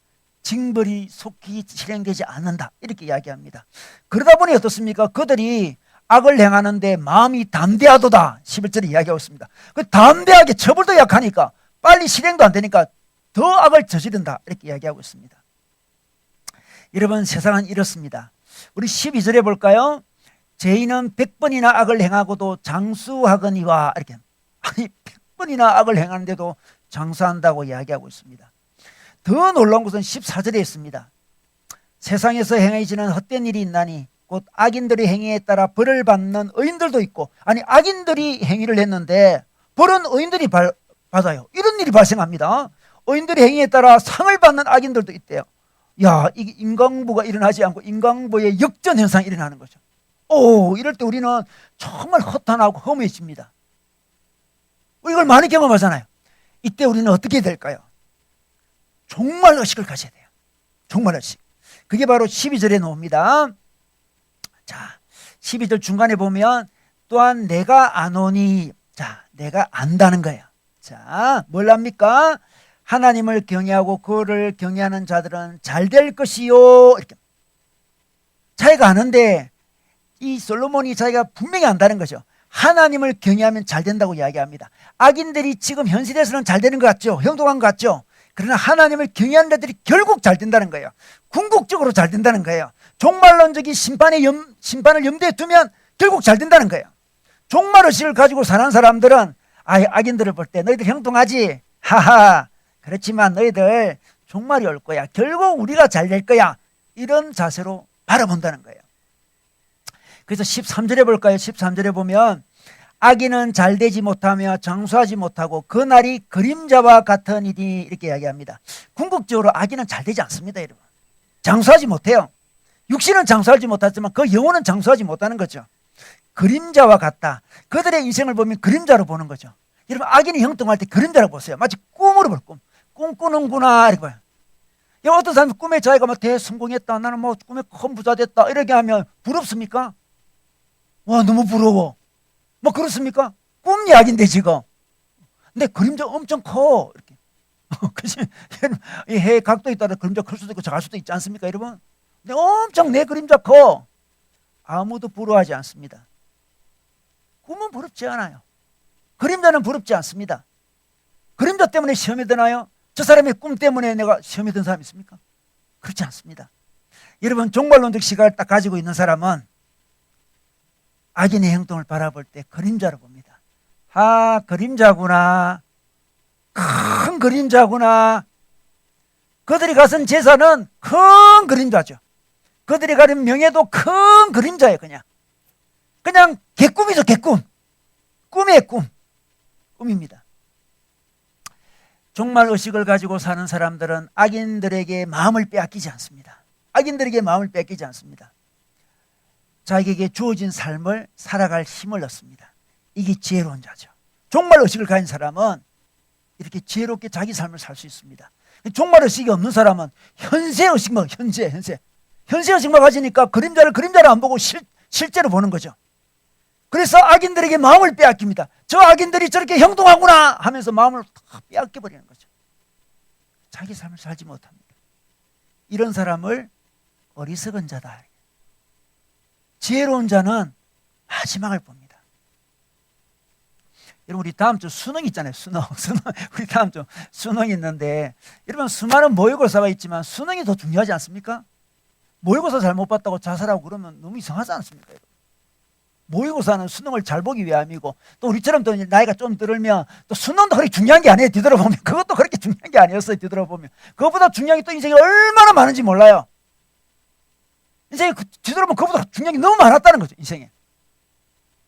징벌이 속히 실행되지 않는다. 이렇게 이야기합니다. 그러다 보니 어떻습니까? 그들이 악을 행하는데 마음이 담대하도다. 11절에 이야기하고 있습니다. 그 담대하게 처벌도 약하니까 빨리 실행도 안 되니까 더 악을 저지른다. 이렇게 이야기하고 있습니다. 여러분 세상은 이렇습니다. 우리 12절에 볼까요? 죄인은 100번이나 악을 행하고도 장수하거니와 이렇게 100번이나 악을 행하는데도 장수한다고 이야기하고 있습니다. 더 놀라운 것은 14절에 있습니다. 세상에서 행해지는 헛된 일이 있나니 곧 악인들의 행위에 따라 벌을 받는 의인들도 있고 악인들이 행위를 했는데 벌은 의인들이 받아요. 이런 일이 발생합니다. 의인들의 행위에 따라 상을 받는 악인들도 있대요. 이게 인과응보가 일어나지 않고 인과응보의 역전 현상이 일어나는 거죠. 이럴 때 우리는 정말 허탄하고 허무해집니다. 이걸 많이 경험하잖아요. 이때 우리는 어떻게 될까요? 종말 의식을 가져야 돼요. 종말 의식. 그게 바로 12절에 나옵니다. 자, 12절 중간에 보면 또한 내가 아노니, 내가 안다는 거예요. 자, 뭘 압니까? 하나님을 경외하고 그를 경외하는 자들은 잘 될 것이요. 이렇게. 자기가 아는데 이 솔로몬이 자기가 분명히 안다는 거죠. 하나님을 경외하면 잘 된다고 이야기합니다. 악인들이 지금 현실에서는 잘 되는 것 같죠. 형통한 것 같죠. 그러나 하나님을 경외하는 자들이 결국 잘 된다는 거예요. 궁극적으로 잘 된다는 거예요. 종말론적인 심판을 염두에 두면 결국 잘 된다는 거예요. 종말의식을 가지고 사는 사람들은 악인들을 볼 때 너희들 형통하지? 하하. 그렇지만 너희들 종말이 올 거야. 결국 우리가 잘 될 거야. 이런 자세로 바라본다는 거예요. 그래서 13절에 볼까요? 13절에 보면 악인은 잘 되지 못하며 장수하지 못하고 그 날이 그림자와 같으니니 이렇게 이야기합니다. 궁극적으로 악인은 잘 되지 않습니다. 여러분. 장수하지 못해요. 육신은 장수하지 못하지만 그 영혼은 장수하지 못하는 거죠. 그림자와 같다. 그들의 인생을 보면 그림자로 보는 거죠. 여러분 악인이 형통할 때 그림자라고 보세요. 마치 꿈으로 볼 꿈. 꿈꾸는구나 이렇게 봐요. 어떤 사람이 꿈에 자기가 대성공했다. 나는 꿈에 큰 부자 됐다. 이렇게 하면 부럽습니까? 와, 너무 부러워. 뭐 그렇습니까? 꿈 이야기인데 지금. 근데 그림자 엄청 커. 이렇게. 그치? 이 해 각도에 따라 그림자 클 수도 있고 작을 수도 있지 않습니까, 여러분? 근데 엄청 내 그림자 커. 아무도 부러워하지 않습니다. 꿈은 부럽지 않아요. 그림자는 부럽지 않습니다. 그림자 때문에 시험에 드나요? 저 사람의 꿈 때문에 내가 시험에 든 사람이 있습니까? 그렇지 않습니다. 여러분, 종말론적 시각을 딱 가지고 있는 사람은 악인의 행동을 바라볼 때 그림자로 봅니다. 아, 그림자구나. 큰 그림자구나. 그들이 가진 재산은 큰 그림자죠. 그들이 가진 명예도 큰 그림자예요. 그냥 개꿈이죠. 개꿈. 꿈의 꿈. 꿈입니다. 종말 의식을 가지고 사는 사람들은 악인들에게 마음을 빼앗기지 않습니다. 악인들에게 마음을 뺏기지 않습니다. 자기에게 주어진 삶을 살아갈 힘을 얻습니다. 이게 지혜로운 자죠. 종말 의식을 가진 사람은 이렇게 지혜롭게 자기 삶을 살 수 있습니다. 종말 의식이 없는 사람은 현세 의식만, 현세 의식만 가지니까 그림자를 안 보고 실제로 보는 거죠. 그래서 악인들에게 마음을 빼앗깁니다. 저 악인들이 저렇게 행동하구나 하면서 마음을 탁 빼앗겨버리는 거죠. 자기 삶을 살지 못합니다. 이런 사람을 어리석은 자다. 지혜로운 자는 마지막을 봅니다. 여러분, 우리 다음 주 수능 있잖아요. 수능. 우리 다음 주 수능이 있는데, 여러분, 수많은 모의고사가 있지만 수능이 더 중요하지 않습니까? 모의고사 잘못 봤다고 자살하고 그러면 너무 이상하지 않습니까? 여러분? 모의고사는 수능을 잘 보기 위함이고, 또 우리처럼 또 나이가 좀 들면 또 수능도 그렇게 중요한 게 아니에요. 뒤돌아보면 그것도 그렇게 중요한 게 아니었어요. 뒤돌아보면 그것보다 중요한 게 또 인생이 얼마나 많은지 몰라요. 인생이 뒤돌아보면 그것보다 중요한 게 너무 많았다는 거죠. 인생에.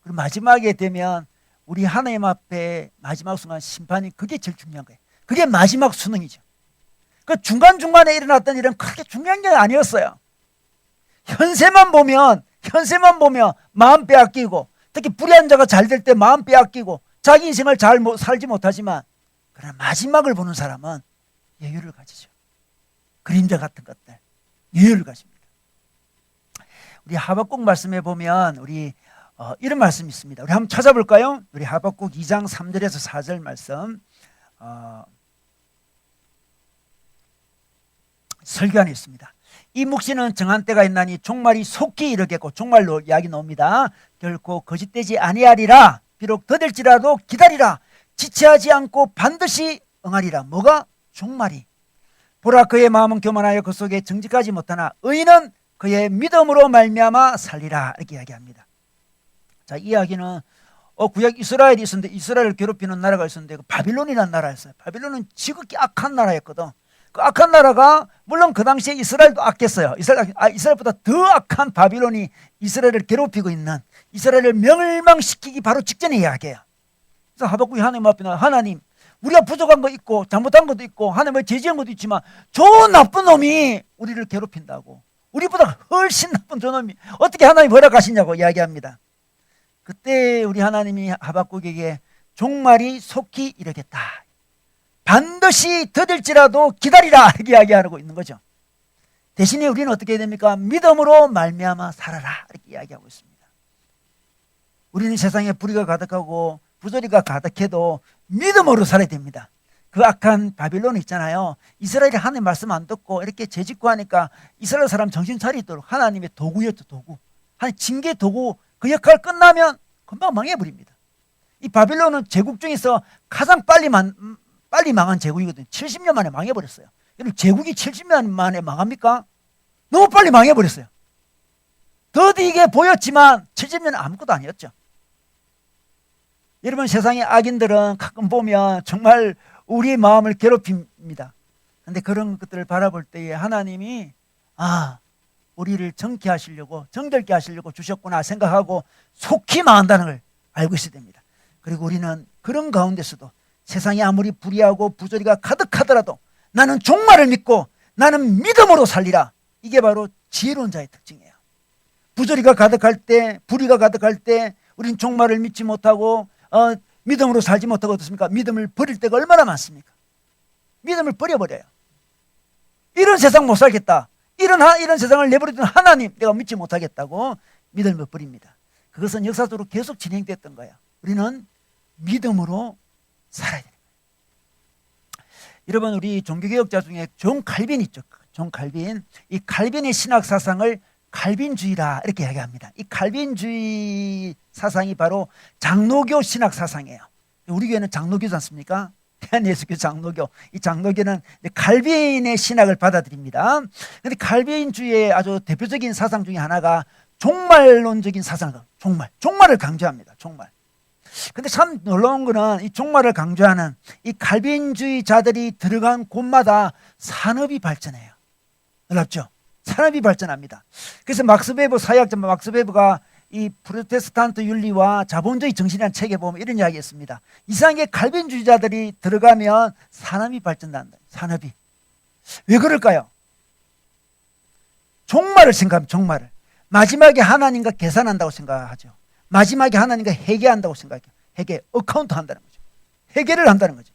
그리고 마지막에 되면 우리 하나님 앞에 마지막 순간 심판이, 그게 제일 중요한 거예요. 그게 마지막 수능이죠. 그 중간중간에 일어났던 일은 그렇게 중요한 게 아니었어요. 현세만 보면 마음 빼앗기고, 특히 불의한 자가 잘 될 때 마음 빼앗기고 자기 인생을 잘 살지 못하지만, 그러나 마지막을 보는 사람은 여유를 가지죠. 그림자 같은 것들, 여유를 가집니다. 우리 하박국 말씀에 보면 우리 이런 말씀이 있습니다. 우리 한번 찾아볼까요? 우리 하박국 2장 3절에서 4절 말씀, 설교안에 있습니다. 이 묵시는 정한 때가 있나니 종말이 속히 이르겠고, 종말로 이야기 나옵니다. 결코 거짓되지 아니하리라. 비록 더딜지라도 기다리라. 지체하지 않고 반드시 응하리라. 뭐가? 종말이. 보라, 그의 마음은 교만하여 그 속에 정직하지 못하나 의인은 그의 믿음으로 말미암아 살리라. 이렇게 이야기합니다. 자, 이 이야기는 구약 이스라엘이 있었는데, 이스라엘을 괴롭히는 나라가 있었는데, 그 바빌론이라는 나라였어요. 바빌론은 지극히 악한 나라였거든. 그 악한 나라가, 물론 그 당시에 이스라엘도 악했어요. 이스라엘보다 더 악한 바빌론이 이스라엘을 괴롭히고 있는, 이스라엘을 멸망시키기 바로 직전의 이야기예요. 그래서 하박국이 하나님 앞에 나와, 하나님, 우리가 부족한 거 있고 잘못한 것도 있고 하나님을 제지한 것도 있지만 저 나쁜 놈이 우리를 괴롭힌다고, 우리보다 훨씬 나쁜 저 놈이 어떻게 하나님 허락하시냐고 이야기합니다. 그때 우리 하나님이 하박국에게 종말이 속히 이르겠다, 반드시 더딜지라도 기다리라, 이렇게 이야기하고 있는 거죠. 대신에 우리는 어떻게 해야 됩니까? 믿음으로 말미암아 살아라, 이렇게 이야기하고 있습니다. 우리는 세상에 불의가 가득하고 부조리가 가득해도 믿음으로 살아야 됩니다. 그 악한 바빌론 있잖아요. 이스라엘이 하나님 말씀 안 듣고 이렇게 죄짓고 하니까 이스라엘 사람 정신 차리도록 하나님의 도구였죠. 도구. 하나님 징계 도구, 그 역할 끝나면 금방 망해버립니다. 이 바빌론은 제국 중에서 가장 빨리 망한 제국이거든요. 70년 만에 망해버렸어요. 여러분, 제국이 70년 만에 망합니까? 너무 빨리 망해버렸어요. 더디게 보였지만 70년은 아무것도 아니었죠. 여러분, 세상의 악인들은 가끔 보면 정말 우리의 마음을 괴롭힙니다. 그런데 그런 것들을 바라볼 때에 하나님이 우리를 정케하시려고, 정결케 하시려고 주셨구나 생각하고 속히 망한다는 걸 알고 있어야 됩니다. 그리고 우리는 그런 가운데서도 세상이 아무리 불의하고 부조리가 가득하더라도 나는 종말을 믿고 나는 믿음으로 살리라. 이게 바로 지혜로운 자의 특징이에요. 부조리가 가득할 때, 불의가 가득할 때 우리는 종말을 믿지 못하고 믿음으로 살지 못하고 어떻습니까? 믿음을 버릴 때가 얼마나 많습니까? 믿음을 버려버려요. 이런 세상 못 살겠다, 이런 세상을 내버려둔 하나님 내가 믿지 못하겠다고 믿음을 버립니다. 그것은 역사적으로 계속 진행됐던 거예요. 우리는 믿음으로 살아야 돼요. 여러분, 우리 종교개혁자 중에 존 칼빈 있죠. 존 칼빈. 이 칼빈의 신학 사상을 칼빈주의라 이렇게 이야기합니다. 이 칼빈주의 사상이 바로 장로교 신학 사상이에요. 우리 교회는 장로교지 않습니까? 대한예수교 장로교. 이 장로교는 칼빈의 신학을 받아들입니다. 그런데 칼빈주의의 아주 대표적인 사상 중에 하나가 종말론적인 사상을, 종말을 강조합니다. 종말. 근데 참 놀라운 거는 이 종말을 강조하는 이 칼빈주의자들이 들어간 곳마다 산업이 발전해요. 놀랍죠? 산업이 발전합니다. 그래서 막스 베버, 사회학자 막스 베버가 이 프로테스탄트 윤리와 자본주의 정신이라는 책에 보면 이런 이야기 했습니다. 이상하게 칼빈주의자들이 들어가면 산업이 발전한다. 산업이. 왜 그럴까요? 종말을 생각하면 종말을. 마지막에 하나님과 계산한다고 생각하죠. 마지막에 하나님과 회개한다고 생각해요. 회개, 어카운트 한다는 거죠. 회개를 한다는 거죠.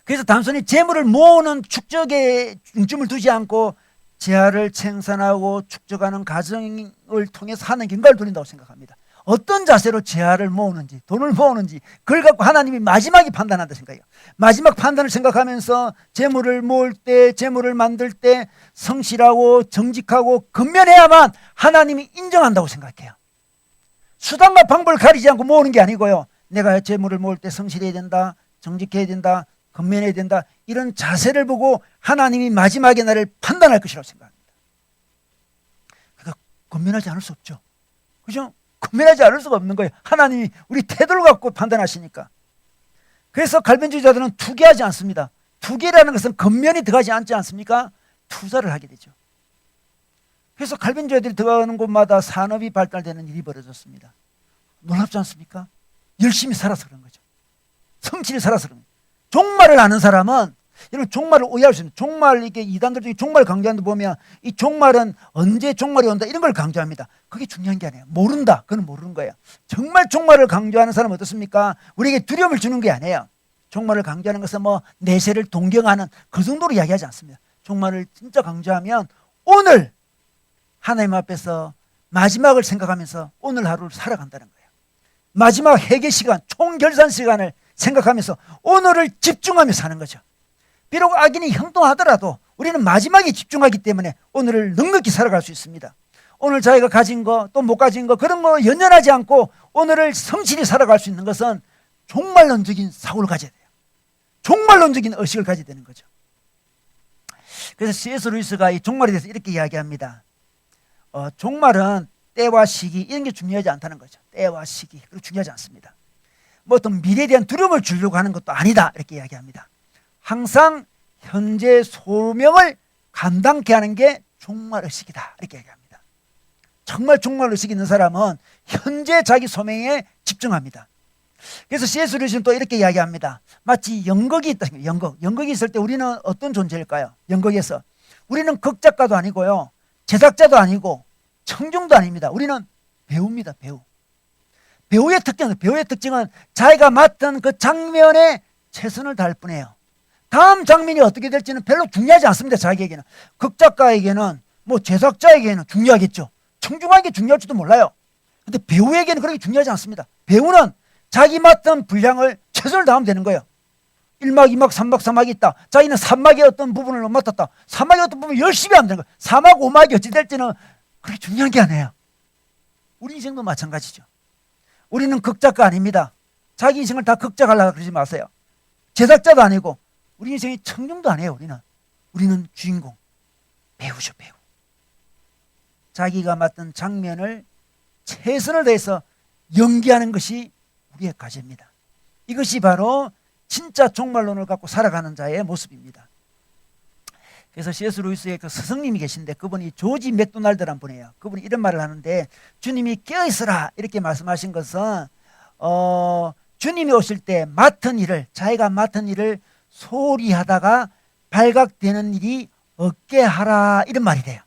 그래서 단순히 재물을 모으는 축적에 중점을 두지 않고 재화를 생산하고 축적하는 과정을 통해서 하는 경과를 돌린다고 생각합니다. 어떤 자세로 재화를 모으는지, 돈을 모으는지, 그걸 갖고 하나님이 마지막에 판단한다 생각해요. 마지막 판단을 생각하면서 재물을 모을 때, 재물을 만들 때 성실하고 정직하고 근면해야만 하나님이 인정한다고 생각해요. 수단과 방법을 가리지 않고 모으는 게 아니고요. 내가 재물을 모을 때 성실해야 된다, 정직해야 된다, 근면해야 된다. 이런 자세를 보고 하나님이 마지막에 나를 판단할 것이라고 생각합니다. 그러니까 근면하지 않을 수 없죠. 그죠? 근면하지 않을 수가 없는 거예요. 하나님이 우리 태도를 갖고 판단하시니까. 그래서 칼빈주의자들은 투기하지 않습니다. 투기라는 것은 근면이 들어가지 않지 않습니까? 투자를 하게 되죠. 그래서 칼빈주의자들이 들어가는 곳마다 산업이 발달되는 일이 벌어졌습니다. 놀랍지 않습니까? 열심히 살아서 그런 거죠. 성실히 살아서 그런 거죠. 종말을 아는 사람은, 여러분 종말을 오해할 수 있습니다. 종말, 이게 이단들 중에 종말 강조하는 데 보면 이 종말은 언제 종말이 온다 이런 걸 강조합니다. 그게 중요한 게 아니에요. 모른다. 그건 모르는 거예요. 정말 종말을 강조하는 사람은 어떻습니까? 우리에게 두려움을 주는 게 아니에요. 종말을 강조하는 것은 뭐 내세를 동경하는 그 정도로 이야기하지 않습니다. 종말을 진짜 강조하면 오늘 하나님 앞에서 마지막을 생각하면서 오늘 하루를 살아간다는 거예요. 마지막 회개 시간, 총결산 시간을 생각하면서 오늘을 집중하며 사는 거죠. 비록 악인이 형통하더라도 우리는 마지막에 집중하기 때문에 오늘을 넉넉히 살아갈 수 있습니다. 오늘 자기가 가진 거, 또 못 가진 거, 그런 거 연연하지 않고 오늘을 성실히 살아갈 수 있는 것은 종말론적인 사고를 가져야 돼요. 종말론적인 의식을 가져야 되는 거죠. 그래서 C.S. 루이스가 이 종말에 대해서 이렇게 이야기합니다. 종말은 때와 시기 이런 게 중요하지 않다는 거죠. 때와 시기, 그리고 중요하지 않습니다. 뭐 어떤 미래에 대한 두려움을 주려고 하는 것도 아니다 이렇게 이야기합니다. 항상 현재 소명을 감당케 하는 게 종말의식이다 이렇게 얘기합니다. 정말 종말의식이 있는 사람은 현재 자기 소명에 집중합니다. 그래서 C.S. 루이스는 또 이렇게 이야기합니다. 마치 연극이 있다. 연극이 있을 때 우리는 어떤 존재일까요? 연극에서 우리는 극작가도 아니고요, 제작자도 아니고 청중도 아닙니다. 우리는 배우입니다. 배우의 특징은 자기가 맡은 그 장면에 최선을 다할 뿐이에요. 다음 장면이 어떻게 될지는 별로 중요하지 않습니다. 자기에게는. 극작가에게는, 뭐 제작자에게는 중요하겠죠. 청중에게 중요할지도 몰라요. 근데 배우에게는 그렇게 중요하지 않습니다. 배우는 자기 맡은 분량을 최선을 다하면 되는 거예요. 1막, 2막, 3막, 4막이 있다. 자기는 3막의 어떤 부분을 맡았다. 4막의 어떤 부분을 열심히 하면 되는 거예요. 4막, 5막이 어찌 될지는 그렇게 중요한 게 아니에요. 우리 인생도 마찬가지죠. 우리는 극작가 아닙니다. 자기 인생을 다 극작하려고 그러지 마세요. 제작자도 아니고 우리 인생이 청중도 아니에요. 우리는 주인공, 배우죠. 배우. 자기가 맡은 장면을 최선을 다해서 연기하는 것이 우리의 과제입니다. 이것이 바로 진짜 종말론을 갖고 살아가는 자의 모습입니다. 그래서 C.S. 루이스의 그 스승님이 계신데 그분이 조지 맥도날드라는 분이에요. 그분이 이런 말을 하는데, 주님이 깨어있으라 이렇게 말씀하신 것은 주님이 오실 때 자기가 맡은 일을 소홀히 하다가 발각되는 일이 없게 하라 이런 말이 돼요.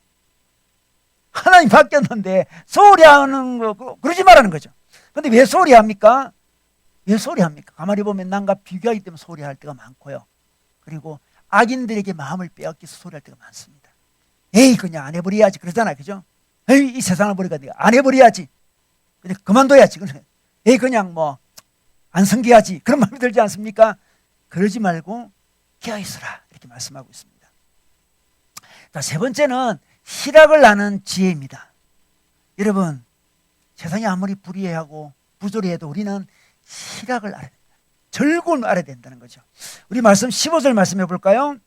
하나님 바뀌었는데 소홀히 하는 거 그러지 말라는 거죠. 그런데 왜 소홀히 합니까? 왜 소홀히 합니까? 가만히 보면 남과 비교하기 때문에 소홀히 할 때가 많고요. 그리고 악인들에게 마음을 빼앗기서 소리할 때가 많습니다. 에이 그냥 안 해버려야지 그러잖아요. 그죠? 에이 이 세상을 버리가 내가 안 해버려야지. 그냥 그만둬야지. 그냥 뭐 안 섬겨야지. 그런 마음이 들지 않습니까? 그러지 말고 깨어 있으라. 이렇게 말씀하고 있습니다. 자, 세 번째는 희락을 아는 지혜입니다. 여러분, 세상이 아무리 불의하고 부조리해도 우리는 희락을 알아야 된다. 절구를 알아야 된다는 거죠. 우리 말씀 15절 말씀해 볼까요?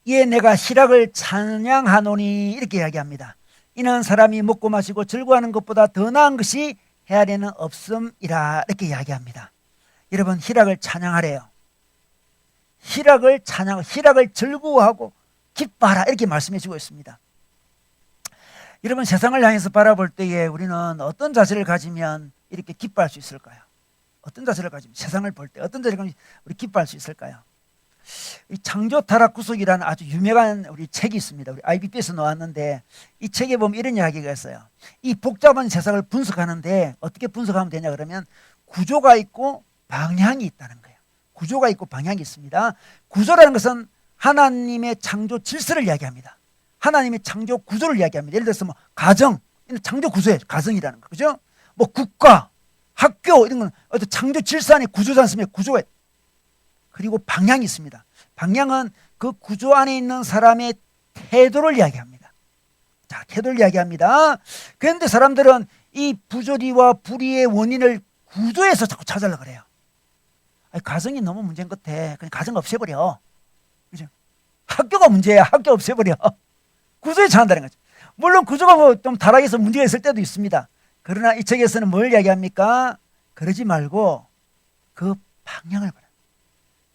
이에 내가 희락을 찬양하노니 이렇게 이야기합니다. 이는 사람이 먹고 마시고 즐거워하는 것보다 더 나은 것이 헤아리는 없음이라 이렇게 이야기합니다. 여러분, 희락을 찬양하래요. 희락을 즐거워하고 기뻐하라 이렇게 말씀해 주고 있습니다. 여러분, 세상을 향해서 바라볼 때에 우리는 어떤 자세를 가지면 이렇게 기뻐할 수 있을까요? 어떤 자세를 가지면 세상을 볼 때 어떤 자세를 가지면 우리 기뻐할 수 있을까요? 이 창조 타락 구속이라는 아주 유명한 우리 책이 있습니다. 우리 IBP에서 나왔는데 이 책에 보면 이런 이야기가 있어요. 이 복잡한 세상을 분석하는데 어떻게 분석하면 되냐 그러면 구조가 있고 방향이 있다는 거예요. 구조가 있고 방향이 있습니다. 구조라는 것은 하나님의 창조 질서를 이야기합니다. 하나님의 창조 구조를 이야기합니다. 예를 들어서 뭐 가정, 창조 구조예요. 가정이라는 거, 그죠? 뭐 국가, 학교 이런 건 어떤 창조 질서 안에 구조지 않습니까? 구조에. 그리고 방향이 있습니다. 방향은 그 구조 안에 있는 사람의 태도를 이야기합니다. 자, 태도를 이야기합니다. 그런데 사람들은 이 부조리와 불의의 원인을 구조에서 자꾸 찾으려고 그래요. 아니, 가정이 너무 문제인 것 같아. 그냥 가정 없애버려. 그죠? 학교가 문제야. 학교 없애버려. 구조에 찾는다는 거죠. 물론 구조가 뭐 좀 타락해서 문제가 있을 때도 있습니다. 그러나 이 책에서는 뭘 이야기합니까? 그러지 말고 그 방향을 봐라.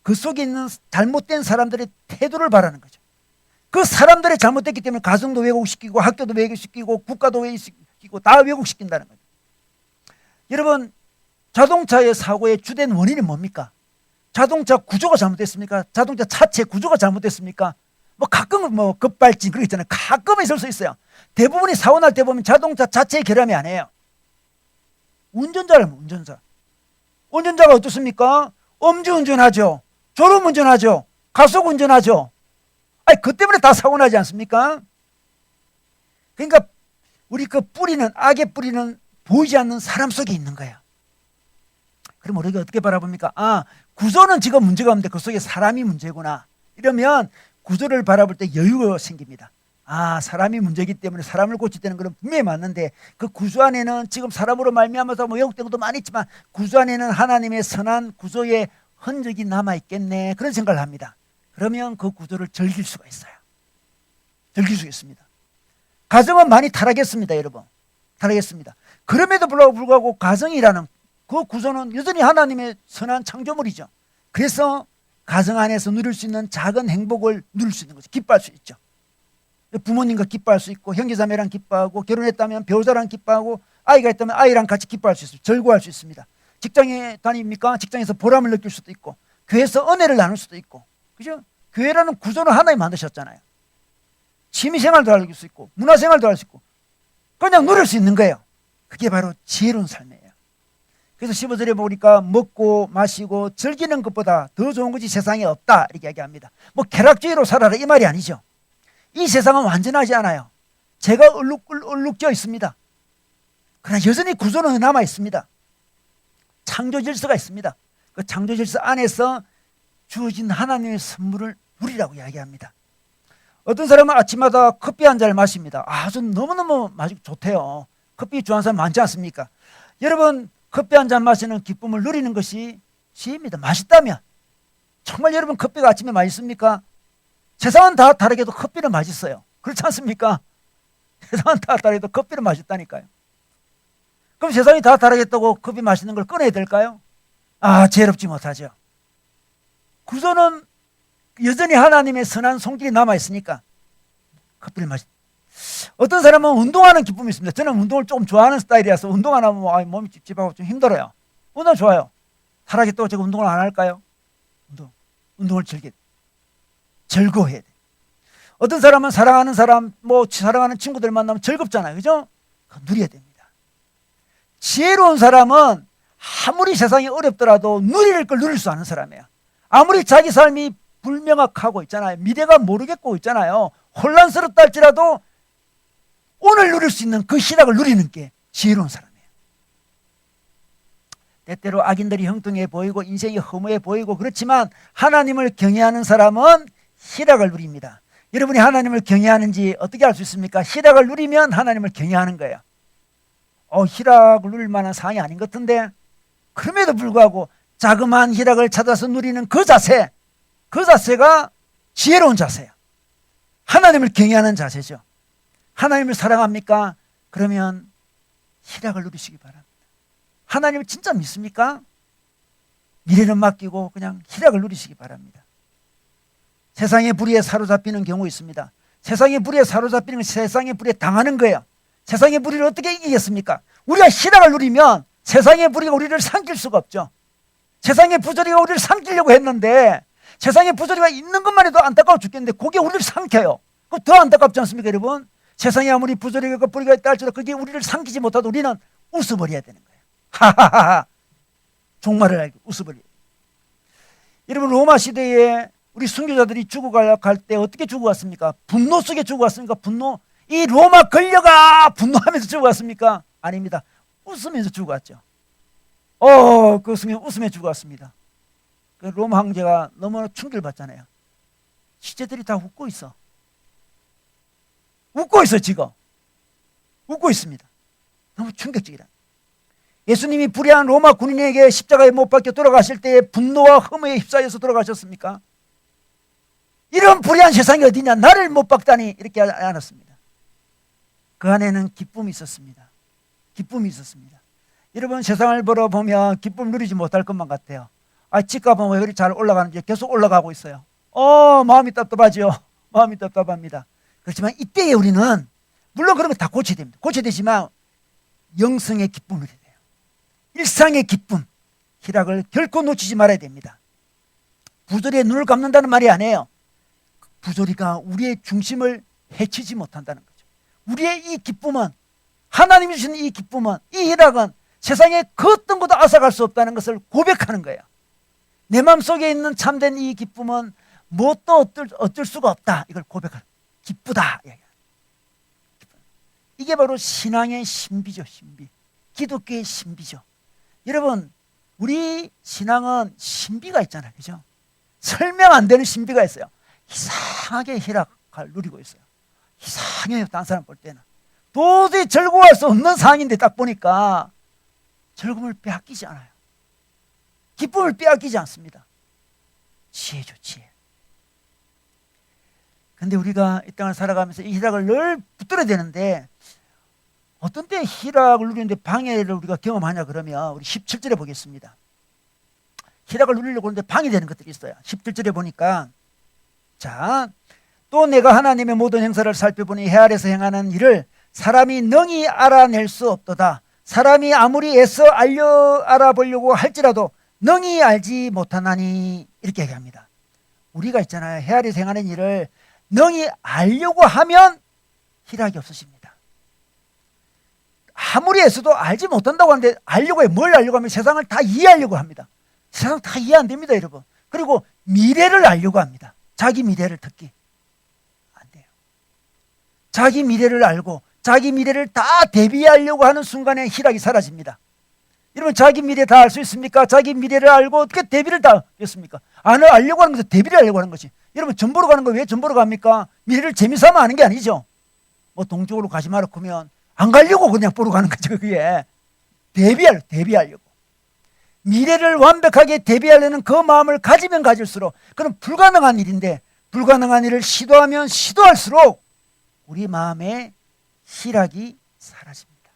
그 속에 있는 잘못된 사람들의 태도를 바라는 거죠. 그 사람들이 잘못됐기 때문에 가정도 왜곡시키고 학교도 왜곡시키고 국가도 왜곡시키고 다 왜곡시킨다는 거죠. 여러분, 자동차의 사고의 주된 원인이 뭡니까? 자동차 구조가 잘못됐습니까? 자동차 차체 구조가 잘못됐습니까? 뭐 가끔은 뭐 급발진 그런 거 있잖아요. 가끔은 있을 수 있어요. 대부분이 사고 날 때 보면 자동차 자체의 결함이 아니에요. 운전자라면 운전자가 어떻습니까? 음주운전하죠. 졸음운전하죠. 가속운전하죠. 아니, 그 때문에 다 사고 나지 않습니까? 그러니까 우리 그 뿌리는, 악의 뿌리는 보이지 않는 사람 속에 있는 거예요. 그럼 우리가 어떻게 바라봅니까? 아, 구조는 지금 문제가 없는데 그 속에 사람이 문제구나. 이러면 구조를 바라볼 때 여유가 생깁니다. 아, 사람이 문제이기 때문에 사람을 고치되는 건 분명히 맞는데 그 구조 안에는 지금 사람으로 말미암아서 뭐 왜곡된 것도 많이 있지만 구조 안에는 하나님의 선한 구조의 흔적이 남아있겠네, 그런 생각을 합니다. 그러면 그 구조를 즐길 수가 있어요. 즐길 수 있습니다. 가정은 많이 타락했습니다. 여러분, 타락했습니다. 그럼에도 불구하고 가정이라는 그 구조는 여전히 하나님의 선한 창조물이죠. 그래서 가정 안에서 누릴 수 있는 작은 행복을 누릴 수 있는 거죠. 기뻐할 수 있죠. 부모님과 기뻐할 수 있고, 형제자매랑 기뻐하고, 결혼했다면 배우자랑 기뻐하고, 아이가 있다면 아이랑 같이 기뻐할 수 있습니다. 즐거워할 수 있습니다. 직장에 다닙니까? 직장에서 보람을 느낄 수도 있고, 교회에서 은혜를 나눌 수도 있고, 그죠? 교회라는 구조는 하나님 만드셨잖아요. 취미생활도 할 수 있고, 문화생활도 할 수 있고, 그냥 누릴 수 있는 거예요. 그게 바로 지혜로운 삶이에요. 그래서 15절에 보니까 먹고 마시고 즐기는 것보다 더 좋은 것이 세상에 없다, 이렇게 이야기합니다. 뭐 쾌락주의로 살아라 이 말이 아니죠. 이 세상은 완전하지 않아요. 죄가 얼룩져 있습니다. 그러나 여전히 구조는 남아 있습니다. 창조 질서가 있습니다. 그 창조 질서 안에서 주어진 하나님의 선물을 누리라고 이야기합니다. 어떤 사람은 아침마다 커피 한 잔을 마십니다. 아주 너무너무 마시고 좋대요. 커피 좋아하는 사람 많지 않습니까? 여러분, 커피 한 잔 마시는 기쁨을 누리는 것이 지혜입니다. 맛있다면. 정말 여러분, 커피가 아침에 맛있습니까? 세상은 다 다르게도 커피는 맛있어요. 그렇지 않습니까? 세상은 다 다르게도 커피는 맛있다니까요. 그럼 세상이 다 다르겠다고 커피 맛있는 걸 끊어야 될까요? 아, 지혜롭지 못하죠. 구조는 여전히 하나님의 선한 손길이 남아있으니까 커피를 어떤 사람은 운동하는 기쁨이 있습니다. 저는 운동을 조금 좋아하는 스타일이라서 운동 안 하면 몸이 찝찝하고 좀 힘들어요. 운동 좋아요. 타락했다고 제가 운동을 안 할까요? 운동을 즐거워해야 돼. 어떤 사람은 사랑하는 사람, 사랑하는 친구들 만나면 즐겁잖아요. 그죠? 누려야 됩니다. 지혜로운 사람은 아무리 세상이 어렵더라도 누릴 걸 누릴 수 아는 사람이에요. 아무리 자기 삶이 불명확하고 있잖아요. 미래가 모르겠고 있잖아요. 혼란스럽다 할지라도 오늘 누릴 수 있는 그 희락을 누리는 게 지혜로운 사람이에요. 때때로 악인들이 형통해 보이고 인생이 허무해 보이고 그렇지만 하나님을 경외하는 사람은 희락을 누립니다. 여러분이 하나님을 경외하는지 어떻게 알 수 있습니까? 희락을 누리면 하나님을 경외하는 거예요. 희락을 누릴 만한 상황이 아닌 것 같은데 그럼에도 불구하고 자그마한 희락을 찾아서 누리는 그 자세가 지혜로운 자세예요. 하나님을 경외하는 자세죠. 하나님을 사랑합니까? 그러면 희락을 누리시기 바랍니다. 하나님을 진짜 믿습니까? 미래는 맡기고 그냥 희락을 누리시기 바랍니다. 세상의 불의에 사로잡히는 경우 있습니다. 세상의 불의에 사로잡히는 건 세상의 불의에 당하는 거예요. 세상의 불의를 어떻게 이기겠습니까? 우리가 희락을 누리면 세상의 불의가 우리를 삼킬 수가 없죠. 세상의 부조리가 우리를 삼키려고 했는데 세상의 부조리가 있는 것만 해도 안타까워 죽겠는데 그게 우리를 삼켜요. 그럼 더 안타깝지 않습니까, 여러분? 세상에 아무리 부조리가 있고 뿌리가 있다 할지라도 그게 우리를 삼키지 못하도 우리는 웃어버려야 되는 거예요. 하하하하. 종말을 알고 웃어버려요. 여러분, 로마 시대에 우리 순교자들이 죽어갈 때 어떻게 죽어갔습니까? 분노 속에 죽어갔습니까? 분노. 이 로마 걸려가 분노하면서 죽어갔습니까? 아닙니다. 웃으면서 죽어갔죠. 그 순간 웃으며 죽어갔습니다. 그 로마 황제가 너무나 충격을 받잖아요. 시체들이 다 웃고 있어. 웃고 있어, 지금. 웃고 있습니다. 너무 충격적이다. 예수님이 불의한 로마 군인에게 십자가에 못 박혀 돌아가실 때에 분노와 흠에 휩싸여서 돌아가셨습니까? 이런 불의한 세상이 어디냐? 나를 못 박다니 이렇게 않았습니다. 그 안에는 기쁨이 있었습니다. 기쁨이 있었습니다. 여러분, 세상을 바라보면 기쁨 누리지 못할 것만 같아요. 집값은 왜 그리 잘 올라가는지 계속 올라가고 있어요. 마음이 답답하죠. 마음이 답답합니다. 그렇지만 이때에 우리는 물론 그런 거 다 고쳐야 됩니다. 고쳐야 되지만 영성의 기쁨을 누려야 돼요. 일상의 기쁨, 희락을 결코 놓치지 말아야 됩니다. 부조리에 눈을 감는다는 말이 아니에요. 부조리가 우리의 중심을 해치지 못한다는 거죠. 우리의 이 기쁨은, 하나님이 주신 이 기쁨은, 이 희락은 세상에 그 어떤 것도 앗아갈 수 없다는 것을 고백하는 거예요. 내 마음속에 있는 참된 이 기쁨은 무엇도 어쩔 수가 없다. 이걸 고백하는 거예요. 기쁘다. 이게 바로 신앙의 신비죠. 신비. 기독교의 신비죠. 여러분, 우리 신앙은 신비가 있잖아요. 그죠? 설명 안 되는 신비가 있어요. 이상하게 희락을 누리고 있어요. 이상해요. 다른 사람 볼 때는. 도저히 즐거워할 수 없는 상황인데 딱 보니까 즐거움을 빼앗기지 않아요. 기쁨을 빼앗기지 않습니다. 지혜죠, 지혜. 근데 우리가 이 땅을 살아가면서 이 희락을 늘 붙들어야 되는데 어떤 때 희락을 누리는데 방해를 우리가 경험하냐 그러면 우리 17절에 보겠습니다. 희락을 누리려고 하는데 방해되는 것들이 있어요. 17절에 보니까 또 내가 하나님의 모든 행사를 살펴보니 해 아래서 행하는 일을 사람이 능히 알아낼 수 없도다. 사람이 아무리 애써 알아보려고 할지라도 능히 알지 못하나니 이렇게 얘기합니다. 우리가 있잖아요. 해 아래서 행하는 일을 능히 알려고 하면 희락이 없으십니다. 아무리 애써도 알지 못한다고 하는데 알려고 해. 뭘 알려고 하면 세상을 다 이해하려고 합니다. 세상 다 이해 안 됩니다, 여러분. 그리고 미래를 알려고 합니다. 자기 미래를 특히 안 돼요. 자기 미래를 알고 자기 미래를 다 대비하려고 하는 순간에 희락이 사라집니다. 여러분, 자기 미래 다 알 수 있습니까? 자기 미래를 알고 어떻게 대비를 다 하겠습니까? 알려고 하는 것은 대비를 하려고 하는 것이. 여러분, 전 보러 가는 거 왜 전 보러 갑니까? 미래를 재미삼아 하는 게 아니죠. 뭐 동쪽으로 가지 마라 그러면 안 가려고 그냥 보러 가는 거죠. 그게 대비하려고. 미래를 완벽하게 대비하려는 그 마음을 가지면 가질수록 그건 불가능한 일인데 불가능한 일을 시도하면 시도할수록 우리 마음에 희락이 사라집니다.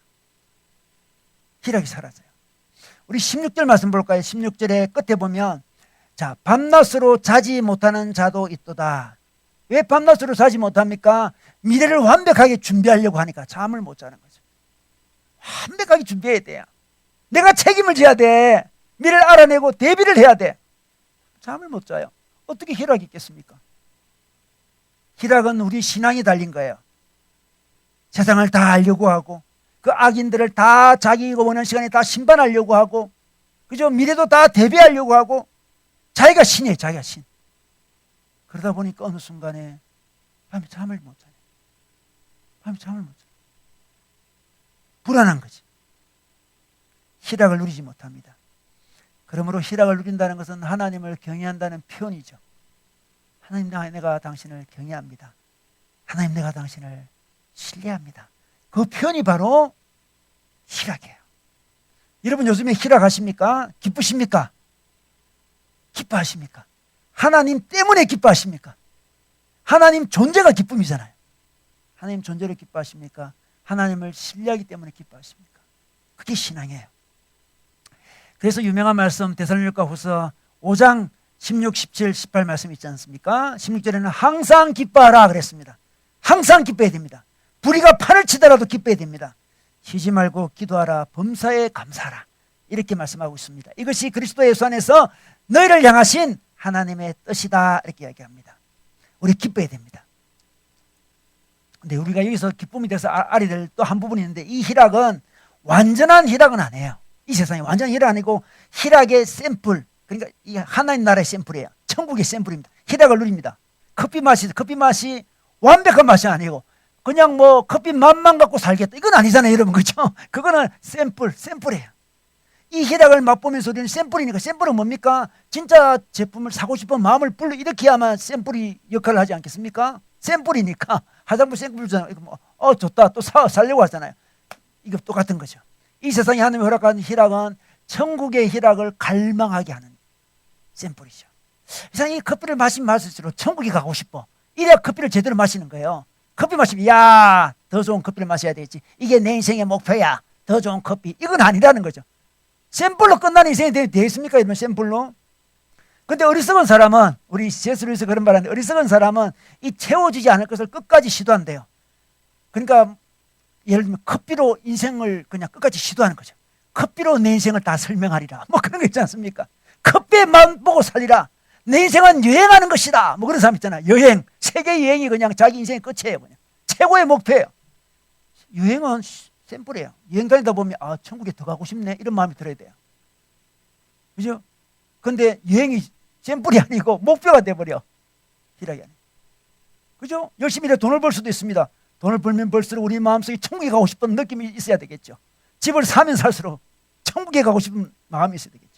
희락이 사라져요. 우리 16절 말씀 볼까요? 16절의 끝에 보면 밤낮으로 자지 못하는 자도 있도다. 왜 밤낮으로 자지 못합니까? 미래를 완벽하게 준비하려고 하니까 잠을 못 자는 거죠. 완벽하게 준비해야 돼요. 내가 책임을 져야 돼. 미래를 알아내고 대비를 해야 돼. 잠을 못 자요. 어떻게 희락이 있겠습니까? 희락은 우리 신앙이 달린 거예요. 세상을 다 알려고 하고 그 악인들을 다 자기가 원하는 시간에 다 심판하려고 하고 그죠? 미래도 다 대비하려고 하고 자기가 신이에요. 자기가 신. 그러다 보니까 어느 순간에 밤에 잠을 못 자요. 밤에 잠을 못 자요. 불안한 거지. 희락을 누리지 못합니다. 그러므로 희락을 누린다는 것은 하나님을 경외한다는 표현이죠. 하나님, 내가 당신을 경외합니다. 하나님, 내가 당신을 신뢰합니다. 그 표현이 바로 희락이에요. 여러분 요즘에 희락하십니까? 기쁘십니까? 기뻐하십니까? 하나님 때문에 기뻐하십니까? 하나님 존재가 기쁨이잖아요. 하나님 존재를 기뻐하십니까? 하나님을 신뢰하기 때문에 기뻐하십니까? 그게 신앙이에요. 그래서 유명한 말씀 데살로니가후서 5장 16, 17, 18 말씀 있지 않습니까? 16절에는 항상 기뻐하라 그랬습니다. 항상 기뻐해야 됩니다. 불의가 판을 치더라도 기뻐해야 됩니다. 쉬지 말고 기도하라, 범사에 감사하라, 이렇게 말씀하고 있습니다. 이것이 그리스도 예수 안에서 너희를 향하신 하나님의 뜻이다, 이렇게 이야기합니다. 우리 기뻐해야 됩니다. 근데 우리가 여기서 기쁨이 돼서 알아야 될 또 한 부분이 있는데, 이 희락은 완전한 희락은 아니에요. 이 세상에 완전한 희락 아니고 희락의 샘플, 그러니까 이 하나님 나라의 샘플이에요. 천국의 샘플입니다. 희락을 누립니다. 커피 맛이 완벽한 맛이 아니고 그냥 뭐 커피 맛만 갖고 살겠다, 이건 아니잖아요, 여러분. 그죠? 그거는 샘플이에요. 이 희락을 맛보면서 우리는 샘플이니까, 샘플은 뭡니까? 진짜 제품을 사고 싶은 마음을 불러일으켜야만 샘플이 역할을 하지 않겠습니까? 샘플이니까. 화장품 샘플 주잖아요. 이거 뭐, 좋다, 또 살려고 하잖아요. 이거 똑같은 거죠. 이 세상에 하나님이 허락한 희락은 천국의 희락을 갈망하게 하는 샘플이죠. 세상에 커피를 마시면 마실수록 천국에 가고 싶어. 이래야 커피를 제대로 마시는 거예요. 커피 마시면, 야, 더 좋은 커피를 마셔야 되겠지. 이게 내 인생의 목표야. 더 좋은 커피. 이건 아니라는 거죠. 샘플로 끝나는 인생이 되겠습니까? 이러면 샘플로. 근데 어리석은 사람은, 우리 제스루에서 그런 말 하는데, 어리석은 사람은 이 채워지지 않을 것을 끝까지 시도한대요. 그러니까 예를 들면 커피로 인생을 그냥 끝까지 시도하는 거죠. 커피로 내 인생을 다 설명하리라, 뭐 그런 거 있지 않습니까? 커피에 마음 보고 살리라. 내 인생은 여행하는 것이다, 뭐 그런 사람 있잖아요. 여행, 세계 여행이 그냥 자기 인생의 끝이에요. 그냥 최고의 목표예요. 여행은 샘플이에요. 여행 다니다 보면 천국에 더 가고 싶네, 이런 마음이 들어야 돼요. 그죠? 근데 여행이 샘플이 아니고 목표가 돼버려. 희락이 아니에요. 그죠? 열심히 일해 돈을 벌 수도 있습니다. 돈을 벌면 벌수록 우리 마음속에 천국에 가고 싶은 느낌이 있어야 되겠죠. 집을 사면 살수록 천국에 가고 싶은 마음이 있어야 되겠죠.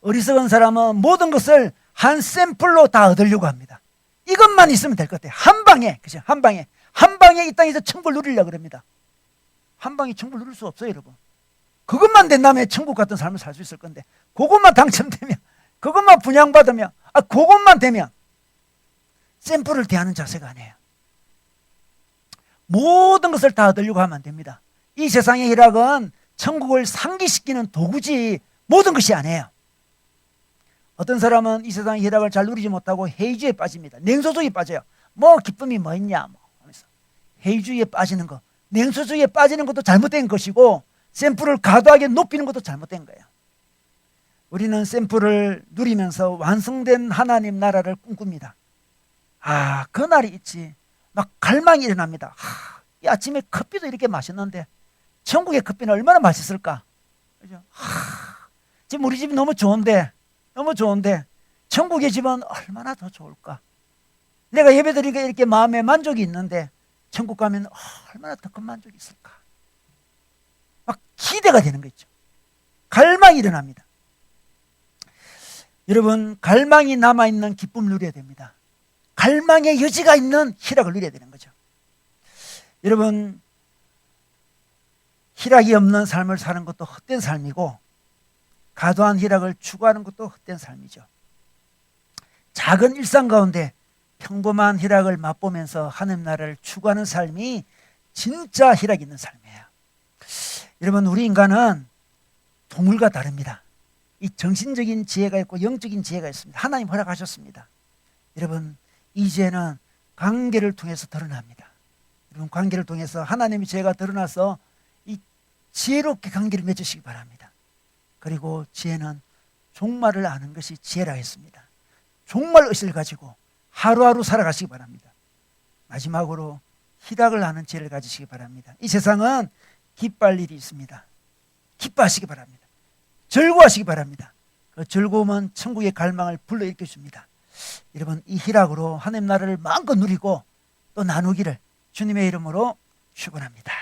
어리석은 사람은 모든 것을 한 샘플로 다 얻으려고 합니다. 이것만 있으면 될 것 같아요. 한 방에, 그죠? 한 방에 이 땅에서 천국을 누리려고 그럽니다. 한 방에 천국을 누릴 수 없어요, 여러분. 그것만 된다면 천국 같은 삶을 살 수 있을 건데, 그것만 당첨되면, 그것만 분양받으면, 그것만 되면 샘플을 대하는 자세가 아니에요. 모든 것을 다 얻으려고 하면 안 됩니다. 이 세상의 희락은 천국을 상기시키는 도구지 모든 것이 아니에요. 어떤 사람은 이 세상의 희락을 잘 누리지 못하고 해이주의에 빠집니다. 냉소주의에 빠져요. 뭐 기쁨이 뭐 있냐, 뭐 하면서 해이주의에 빠지는 거, 냉소주의에 빠지는 것도 잘못된 것이고, 샘플을 과도하게 높이는 것도 잘못된 거예요. 우리는 샘플을 누리면서 완성된 하나님 나라를 꿈꿉니다. 그날이 있지. 막 갈망이 일어납니다. 이 아침에 커피도 이렇게 맛있는데 천국의 커피는 얼마나 맛있을까? 그죠? 지금 우리 집이 너무 좋은데 천국의 집은 얼마나 더 좋을까? 내가 예배드리니까 이렇게 마음에 만족이 있는데 천국 가면 얼마나 더 큰 만족이 있을까? 막 기대가 되는 거 있죠. 갈망이 일어납니다. 여러분, 갈망이 남아있는 기쁨을 누려야 됩니다. 갈망의 여지가 있는 희락을 누려야 되는 거죠. 여러분, 희락이 없는 삶을 사는 것도 헛된 삶이고, 과도한 희락을 추구하는 것도 헛된 삶이죠. 작은 일상 가운데 평범한 희락을 맛보면서 하나님 나라를 추구하는 삶이 진짜 희락 있는 삶이에요. 여러분, 우리 인간은 동물과 다릅니다. 이 정신적인 지혜가 있고 영적인 지혜가 있습니다. 하나님 허락하셨습니다. 여러분, 이 지혜는 관계를 통해서 드러납니다. 여러분, 관계를 통해서 하나님의 지혜가 드러나서 이 지혜롭게 관계를 맺으시기 바랍니다. 그리고 지혜는 종말을 아는 것이 지혜라 했습니다. 종말 의식을 가지고 하루하루 살아가시기 바랍니다. 마지막으로 희락을 아는 지혜를 가지시기 바랍니다. 이 세상은 기뻐할 일이 있습니다. 기뻐하시기 바랍니다. 즐거워하시기 바랍니다. 그 즐거움은 천국의 갈망을 불러일으켜 줍니다. 여러분, 이 희락으로 하나님 나라를 마음껏 누리고 또 나누기를 주님의 이름으로 축원합니다.